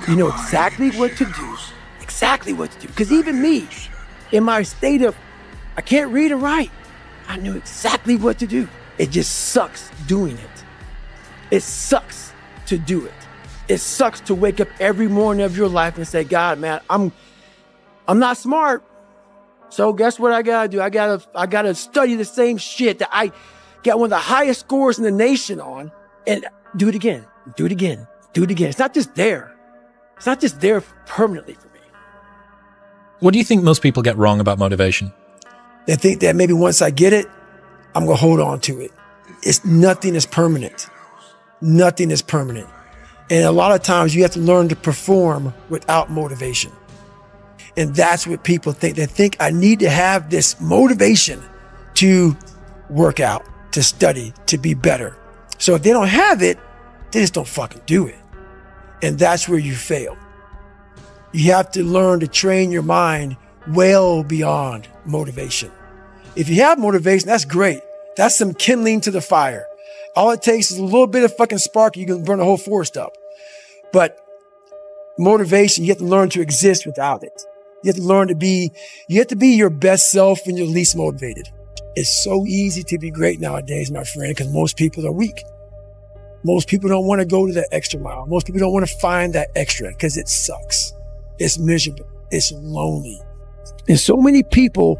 You know exactly what to do. Exactly what to do. Because even me, in my state of, I can't read or write, I knew exactly what to do. It just sucks doing it. It sucks to do it. It sucks to wake up every morning of your life and say, God, man, I'm not smart. So guess what I gotta do? I gotta study the same shit that I got one of the highest scores in the nation on and do it again, do it again, do it again. It's not just there. It's not just there permanently for me.
What do you think most people get wrong about motivation?
They think that maybe once I get it, I'm going to hold on to it. Nothing is permanent. Nothing is permanent. And a lot of times you have to learn to perform without motivation. And that's what people think. They think I need to have this motivation to work out, to study, to be better. So if they don't have it, they just don't fucking do it. And that's where you fail. You have to learn to train your mind well beyond motivation. If you have motivation, that's great. That's some kindling to the fire. All it takes is a little bit of fucking spark, you can burn the whole forest up. But motivation, you have to learn to exist without it. You have to learn to be, you have to be your best self when you're least motivated. It's so easy to be great nowadays, my friend, because most people are weak. Most people don't want to go to that extra mile. Most people don't want to find that extra because it sucks. It's miserable. It's lonely. And so many people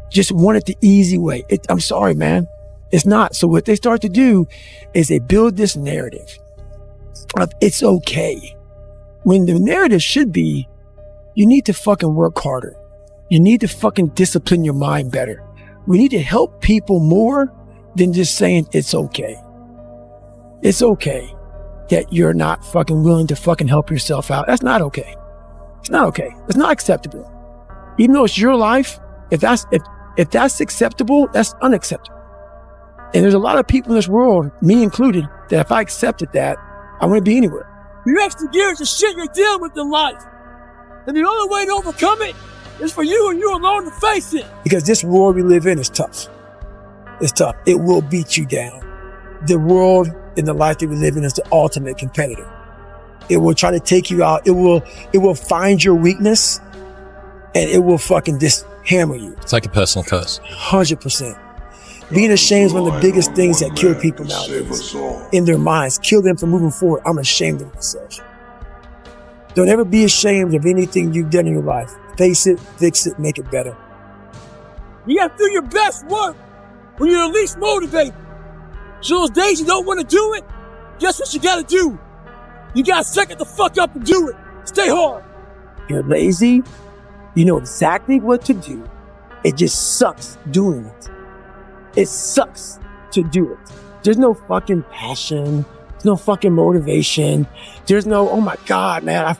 just want it the easy way. I'm sorry, man. It's not. So what they start to do is they build this narrative of it's okay. When the narrative should be, you need to fucking work harder. You need to fucking discipline your mind better. We need to help people more than just saying it's okay. It's okay that you're not fucking willing to fucking help yourself out. That's not okay. It's not okay. It's not acceptable. Even though it's your life, if that's acceptable, that's unacceptable. And there's a lot of people in this world, me included, that if I accepted that, I wouldn't be anywhere.
Your extra gear is the shit you're dealing with in life. And the only way to overcome it It's for you and you alone to face it.
Because this world we live in is tough. It's tough. It will beat you down. The world and the life that we live in is the ultimate competitor. It will try to take you out. It will find your weakness and it will fucking just hammer you.
It's like a personal curse.
100%. Being ashamed is one of the biggest things that kill people nowadays. In their minds, kill them from moving forward. I'm ashamed of myself. Don't ever be ashamed of anything you've done in your life. Face it, fix it, make it better.
You gotta do your best work when you're the least motivated. So those days you don't want to do it, guess what you gotta do? You gotta suck it the fuck up and do it. Stay hard.
You're lazy. You know exactly what to do. It just sucks doing it. It sucks to do it. There's no fucking passion. There's no fucking motivation. There's no, oh my God, man,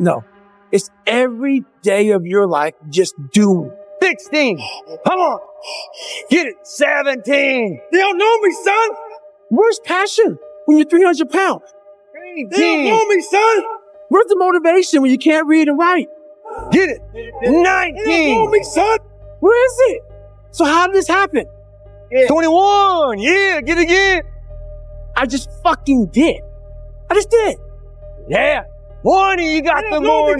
no. It's every day of your life just doing.
16. Come on. Get it. 17. They don't know me, son.
Where's passion when you're 300 pounds?
18. They don't know me, son.
Where's the motivation when you can't read and write?
Get it. 19. They don't know me, son.
Where is it? So how did this happen?
Yeah. 21. Yeah, get it again.
I just fucking did. I just did.
Yeah. 20, you got the more.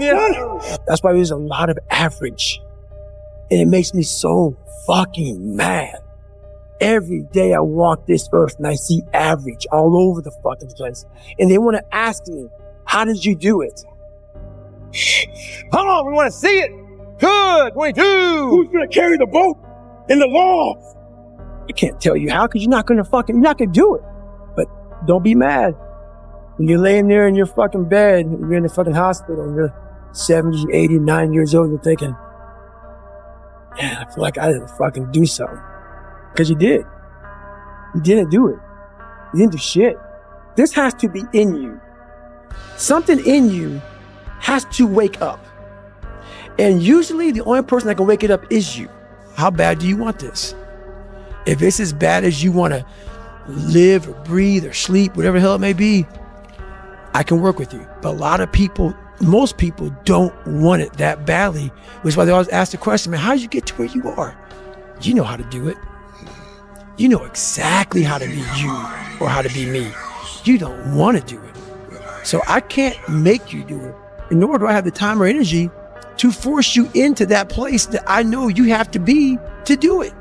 That's why there's a lot of average. And it makes me so fucking mad. Every day I walk this earth and I see average all over the fucking place. And they want to ask me, how did you do it?
Come on, we want to see it. Good. 22. Who's going to carry the boat in the law?
I can't tell you how, because you're not going to do it. But don't be mad. When you're laying there in your fucking bed, you're in the fucking hospital, and you're 70, 80, 90 years old, you're thinking, man, I feel like I didn't fucking do something. Because you did. You didn't do it. You didn't do shit. This has to be in you. Something in you has to wake up. And usually the only person that can wake it up is you. How bad do you want this? If it's as bad as you want to live or breathe or sleep, whatever the hell it may be, I can work with you. But a lot of people, most people don't want it that badly, which is why they always ask the question, man, how did you get to where you are? You know how to do it. You know exactly how to be you or how to be me. You don't want to do it. So I can't make you do it, and nor do I have the time or energy to force you into that place that I know you have to be to do it.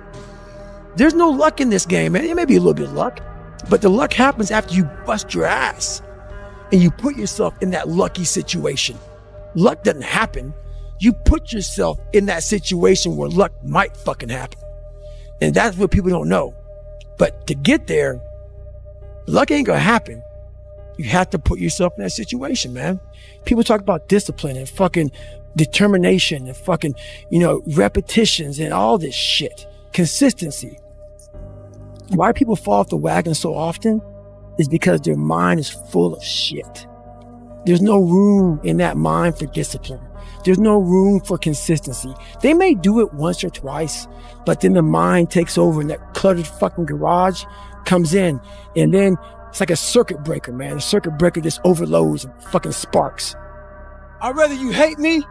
There's no luck in this game, man. It may be a little bit of luck, but the luck happens after you bust your ass and you put yourself in that lucky situation. Luck doesn't happen. You put yourself in that situation where luck might fucking happen. And that's what people don't know. But to get there, luck ain't gonna happen. You have to put yourself in that situation, man. People talk about discipline and fucking determination and fucking, repetitions and all this shit. Consistency. Why people fall off the wagon so often is because their mind is full of shit. There's no room in that mind for discipline. There's no room for consistency. They may do it once or twice, but then the mind takes over and that cluttered fucking garage comes in, and then it's like a circuit breaker, man. A circuit breaker just overloads and fucking sparks.
I'd rather you hate me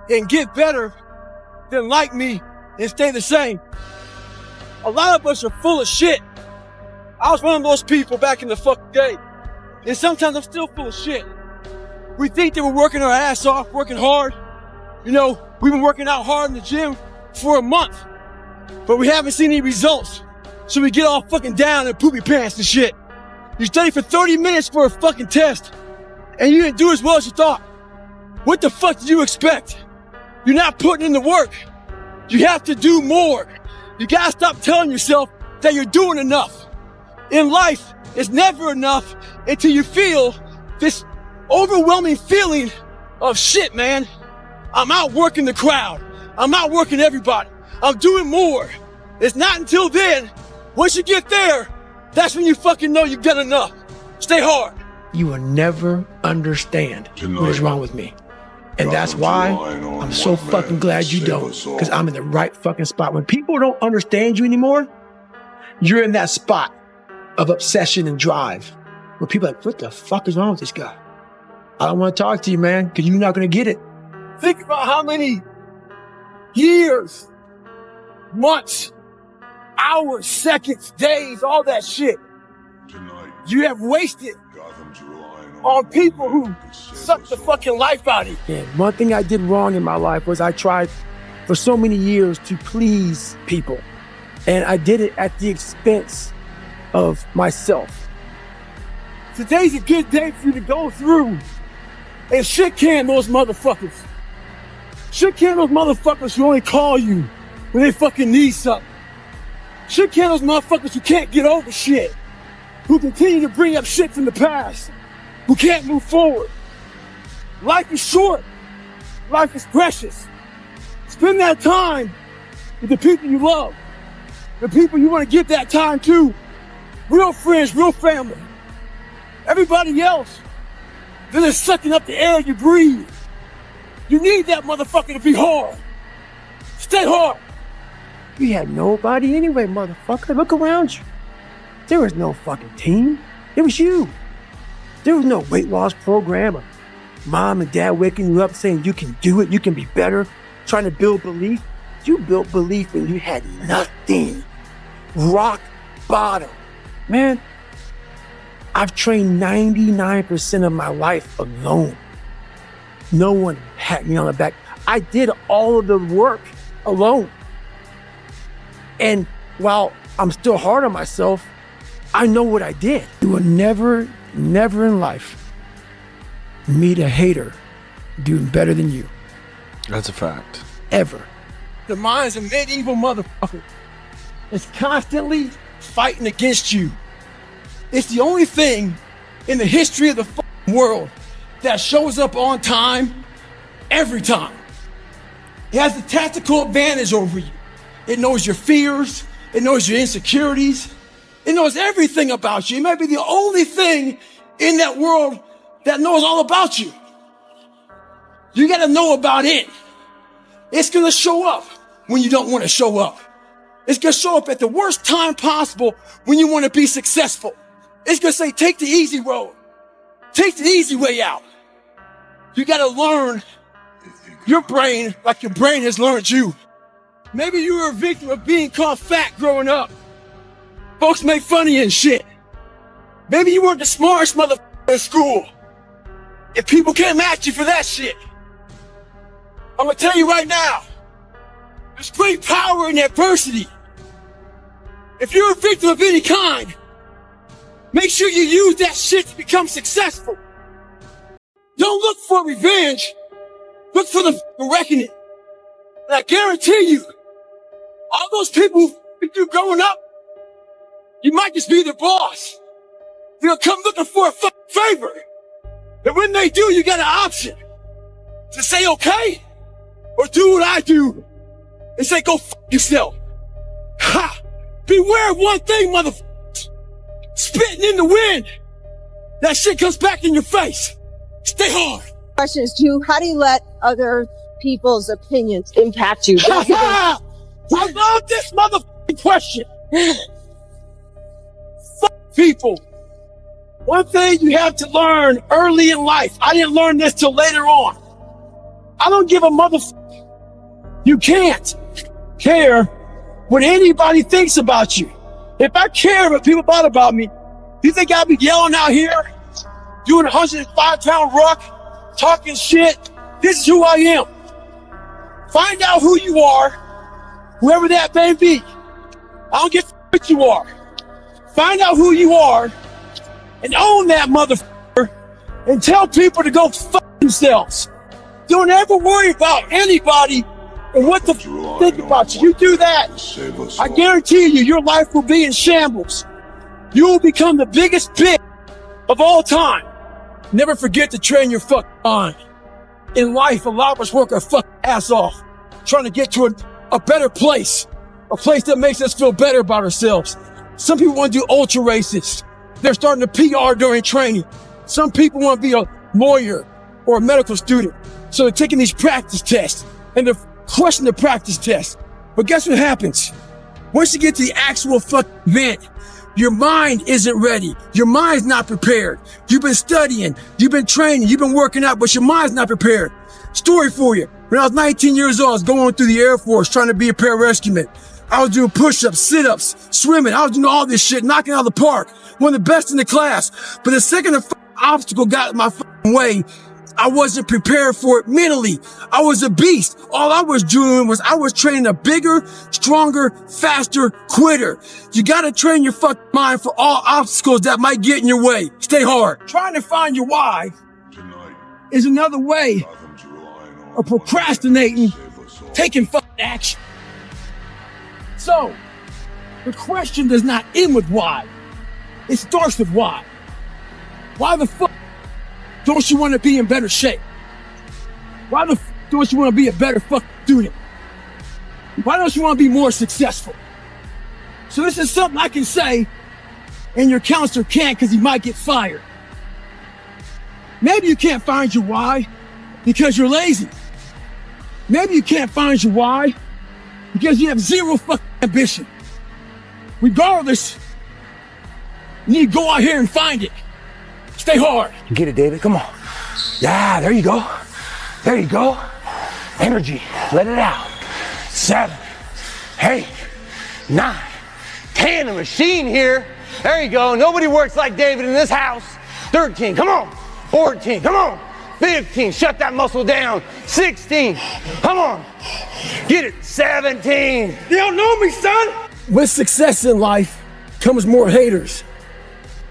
and get better than like me and stay the same. A lot of us are full of shit. I was one of those people back in the fucking day. And sometimes I'm still full of shit. We think that we're working our ass off, working hard. We've been working out hard in the gym for a month, but we haven't seen any results. So we get all fucking down and poopy pants and shit. You study for 30 minutes for a fucking test, and you didn't do as well as you thought. What the fuck did you expect? You're not putting in the work. You have to do more. You gotta stop telling yourself that you're doing enough. In life, it's never enough until you feel this overwhelming feeling of shit, man. I'm outworking the crowd. I'm outworking everybody. I'm doing more. It's not until then, once you get there, that's when you fucking know you've done enough. Stay hard.
You will never understand what is wrong with me. And that's why I'm so fucking glad you don't, because I'm in the right fucking spot. When people don't understand you anymore, you're in that spot of obsession and drive where people are like, what the fuck is wrong with this guy? I don't want to talk to you, man, because you're not going to get it.
Think about how many years, months, hours, seconds, days, all that shit. You have wasted on people who suck the fucking life out of you.
And one thing I did wrong in my life was I tried for so many years to please people. And I did it at the expense of myself.
Today's a good day for you to go through and shit can those motherfuckers. Shit can those motherfuckers who only call you when they fucking need something. Shit can those motherfuckers who can't get over shit. Who continue to bring up shit from the past. Who can't move forward. Life is short. Life is precious. Spend that time with the people you love. The people you want to give that time to. Real friends, real family. Everybody else, they're just sucking up the air you breathe. You need that motherfucker to be hard. Stay hard.
You had nobody anyway, motherfucker. Look around you. There was no fucking team. It was you. There was no weight loss program or mom and dad waking you up saying you can do it, you can be better, trying to build belief. You built belief when you had nothing. Rock bottom. Man, I've trained 99% of my life alone. No one had me on the back. I did all of the work alone. And while I'm still hard on myself, I know what I did. You will never in life meet a hater doing better than you.
That's a fact.
Ever.
The mind's a medieval motherfucker. It's constantly fighting against you. It's the only thing in the history of the fucking world that shows up on time every time. It has a tactical advantage over you. It knows your fears. It knows your insecurities. It knows everything about you. It might be the only thing in that world that knows all about you. You got to know about it. It's going to show up when you don't want to show up. It's going to show up at the worst time possible when you want to be successful. It's going to say, take the easy road. Take the easy way out. You got to learn your brain like your brain has learned you. Maybe you were a victim of being called fat growing up. Folks make fun of you and shit. Maybe you weren't the smartest motherfucker in school. If people can't match you for that shit, I'm gonna tell you right now, there's great power in adversity. If you're a victim of any kind, make sure you use that shit to become successful. Don't look for revenge. Look for the reckoning. And I guarantee you, all those people with you growing up, you might just be their boss. They'll come looking for a fucking favor. And when they do, you got an option to say okay or do what I do and say go fuck yourself. Ha! Beware of one thing, motherfuckers. Spitting in the wind. That shit comes back in your face. Stay hard.
Question is how do you let other people's opinions impact you?
I love this motherfucking question. Fuck people. One thing you have to learn early in life. I didn't learn this till later on. I don't give a motherfucker. You can't care what anybody thinks about you. If I care what people thought about me, you think I'd be yelling out here, doing a 105-pound ruck, talking shit? This is who I am. Find out who you are, whoever that may be. I don't give a what you are. Find out who you are and own that motherfucker and tell people to go fuck themselves. Don't ever worry about anybody and what the think about you. You do that, I guarantee you, your life will be in shambles. You will become the biggest bitch of all time. Never forget to train your fucking mind. In life, a lot of us work our fucking ass off, trying to get to a better place, a place that makes us feel better about ourselves. Some people want to do ultra races. They're starting to PR during training. Some people want to be a lawyer or a medical student. So they're taking these practice tests and they're crushing the practice tests. But guess what happens? Once you get to the actual fucking event, your mind isn't ready. Your mind's not prepared. You've been studying, you've been training, you've been working out, but your mind's not prepared. Story for you. When I was 19 years old, I was going through the Air Force trying to be a pararescueman. I was doing push-ups, sit-ups, swimming. I was doing all this shit, knocking out of the park. One of the best in the class. But the second the obstacle got in my way, I wasn't prepared for it mentally. I was a beast. All I was doing was I was training a bigger, stronger, faster quitter. You gotta train your mind for all obstacles that might get in your way. Stay hard. Trying to find your why is another way of procrastinating, taking action. So, the question does not end with why. It starts with why. Why the fuck don't you want to be in better shape? Why the fuck don't you want to be a better student? Why don't you want to be more successful? So this is something I can say, and your counselor can't because he might get fired. Maybe you can't find your why because you're lazy. Maybe you can't find your why because you have zero ambition. Regardless, you need to go out here and find it. Stay hard.
Get it, David. Come on. Yeah, there you go. There you go. Energy. Let it out. 7, 8, 9, 10. A machine here. There you go. Nobody works like David in this house. 13. Come on. 14. Come on. 15. Shut that muscle down. 16. Come on. Get it. 17. You don't know me, son. With success in life comes more haters.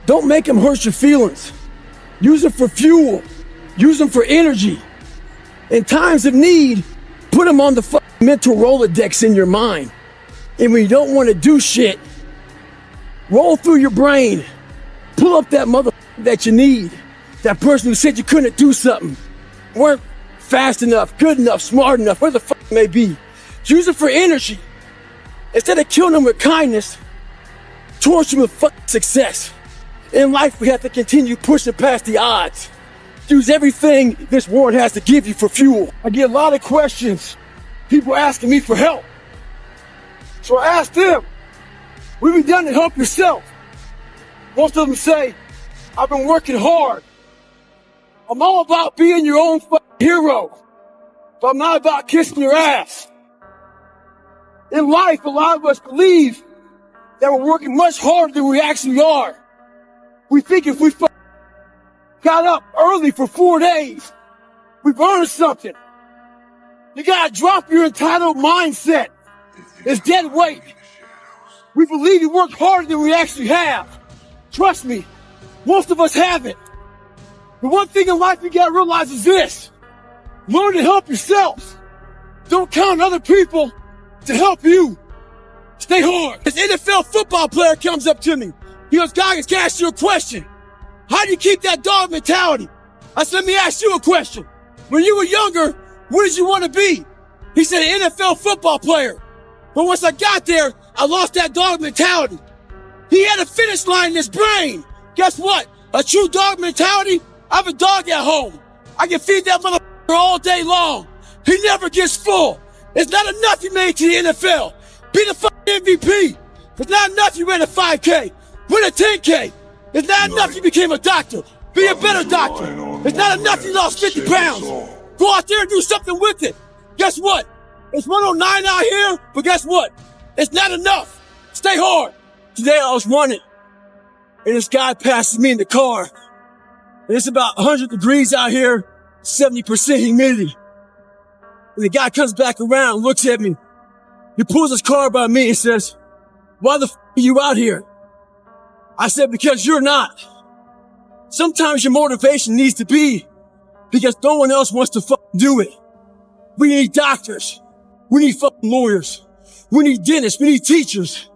Don't make them hurt your feelings. Use them for fuel. Use them for energy. In times of need, put them on the mental rolodex in your mind. And when you don't want to do shit, roll through your brain. Pull up that that you need. That person who said you couldn't do something. Weren't fast enough, good enough, smart enough, where the it may be. Use it for energy. Instead of killing them with kindness, torture them with success. In life, we have to continue pushing past the odds. Use everything this world has to give you for fuel. I get a lot of questions. People asking me for help. So I asked them, what have you done to help yourself? Most of them say, I've been working hard. I'm all about being your own hero, but I'm not about kissing your ass. In life, a lot of us believe that we're working much harder than we actually are. We think if we got up early for 4 days, we've earned something. You gotta drop your entitled mindset. It's dead weight. We believe we work harder than we actually have. Trust me, most of us haven't. The one thing in life you gotta realize is this. Learn to help yourselves. Don't count on other people to help you. Stay hard. This NFL football player comes up to me. He goes, Goggins, can I ask you a question? How do you keep that dog mentality? I said, let me ask you a question. When you were younger, what did you want to be? He said, an NFL football player. But once I got there, I lost that dog mentality. He had a finish line in his brain. Guess what? A true dog mentality? I have a dog at home. I can feed that motherfucker all day long. He never gets full. It's not enough you made it to the NFL. Be the fucking MVP. It's not enough you ran a 5K. Win a 10K. It's not enough you became a doctor. Be a better doctor. It's not enough you lost 50 pounds. Go out there and do something with it. Guess what? It's 109 out here, but guess what? It's not enough. Stay hard. Today I was running, and this guy passes me in the car. And it's about 100 degrees out here, 70% humidity. And the guy comes back around, looks at me. He pulls his car by me and says, why the are you out here? I said, because you're not. Sometimes your motivation needs to be because no one else wants to do it. We need doctors. We need lawyers. We need dentists. We need teachers.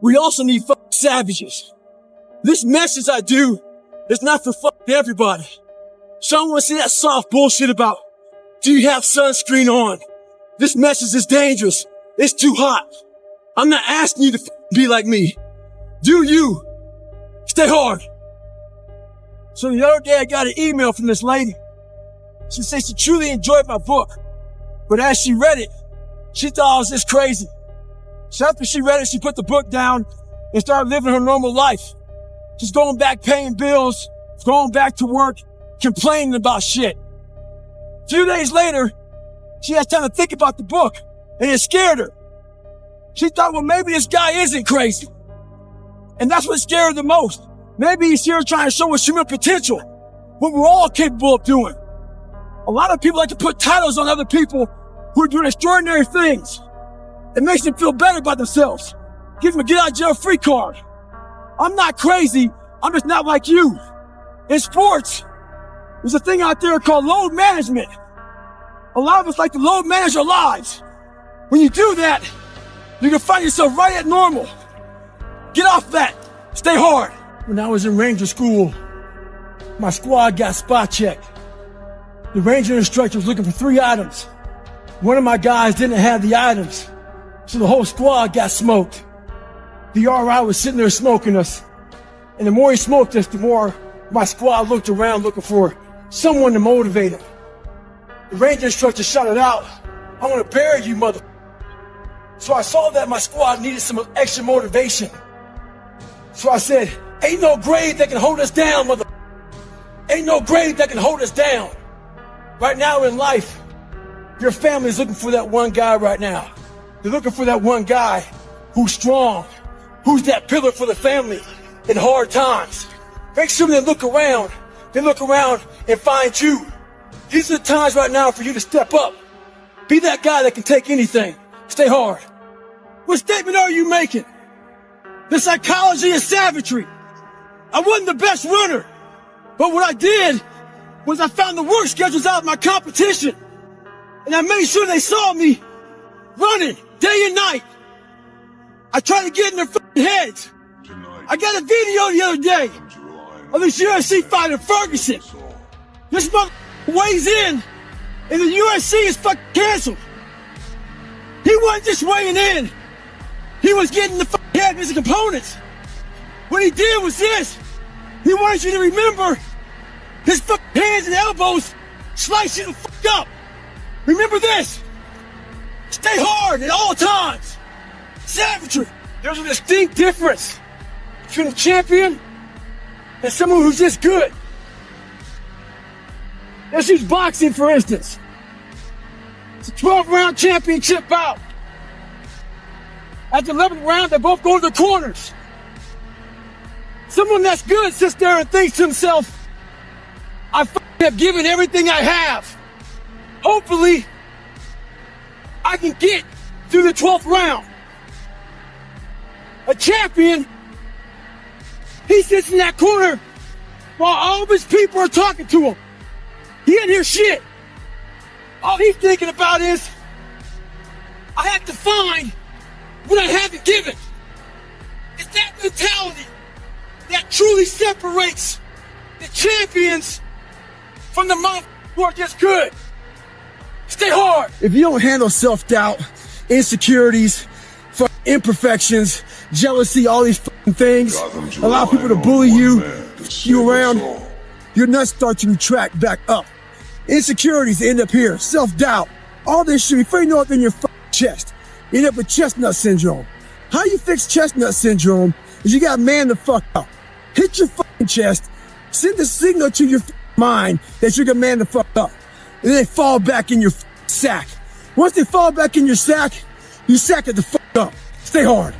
We also need savages. This message I do is not for everybody. Someone wants to see that soft bullshit about, do you have sunscreen on? This message is dangerous. It's too hot. I'm not asking you to be like me. Do you? Stay hard. So the other day I got an email from this lady. She said she truly enjoyed my book. But as she read it, she thought I was just crazy. So after she read it, she put the book down and started living her normal life. Just going back paying bills, going back to work, complaining about shit. A few days later,
She had time to think about the book, and it scared her. She thought, well, maybe this guy isn't crazy. And that's what scared her the most. Maybe he's here trying to show us human potential, what we're all capable of doing. A lot of people like to put titles on other people who are doing extraordinary things. It makes them feel better about themselves. Gives them a get out of jail free card. I'm not crazy. I'm just not like you. In sports, there's a thing out there called load management. A lot of us like to load manage our lives. When you do that, you can find yourself right at normal. Get off that. Stay hard. When I was in Ranger school, my squad got spot checked. The Ranger instructor was looking for 3 items. One of my guys didn't have the items, so the whole squad got smoked. The RI was sitting there smoking us, and the more he smoked us, the more my squad looked around looking for someone to motivate him. The Ranger instructor shouted out, "I want to bury you, mother." So I saw that my squad needed some extra motivation. So I said, "Ain't no grave that can hold us down, mother. Ain't no grave that can hold us down." Right now in life, your family is looking for that one guy right now. They're looking for that one guy who's strong, who's that pillar for the family in hard times. Make sure they look around and find you. These are the times right now for you to step up. Be that guy that can take anything. Stay hard. What statement are you making? The psychology of savagery. I wasn't the best runner, but what I did was I found the work schedules out of my competition, and I made sure they saw me running day and night. I tried to get in their fucking heads. I got a video the other day of this UFC fighter, Ferguson. This mother weighs in, and the UFC is fucking canceled. He wasn't just weighing in. He was getting the fucking head of his components. What he did was this. He wanted you to remember his fucking hands and elbows slice you the fuck up. Remember this. Stay hard at all times. Savagery. There's a distinct difference between a champion and someone who's just good. Let's use boxing, for instance. It's a 12-round championship bout. At the 11th round, they both go to the corners. Someone that's good sits there and thinks to himself, I have given everything I have. Hopefully, I can get through the 12th round. A champion, he sits in that corner while all of his people are talking to him. He didn't hear shit. All he's thinking about is, I have to find what I haven't given. It's that mentality that truly separates the champions from the motherfuckers who are just good. Stay hard. If you don't handle self-doubt, insecurities, imperfections, jealousy, all these things, allow people to bully you, you around, your nuts start to retract back up. Insecurities end up here, self-doubt, all this shit, before you know it in your chest. You end up with chestnut syndrome. How you fix chestnut syndrome is you gotta man the fuck up. Hit your fucking chest, send a signal to your mind that you're gonna man the fuck up. And then they fall back in your sack. Once they fall back in your sack, you sack it the fuck up. Stay hard.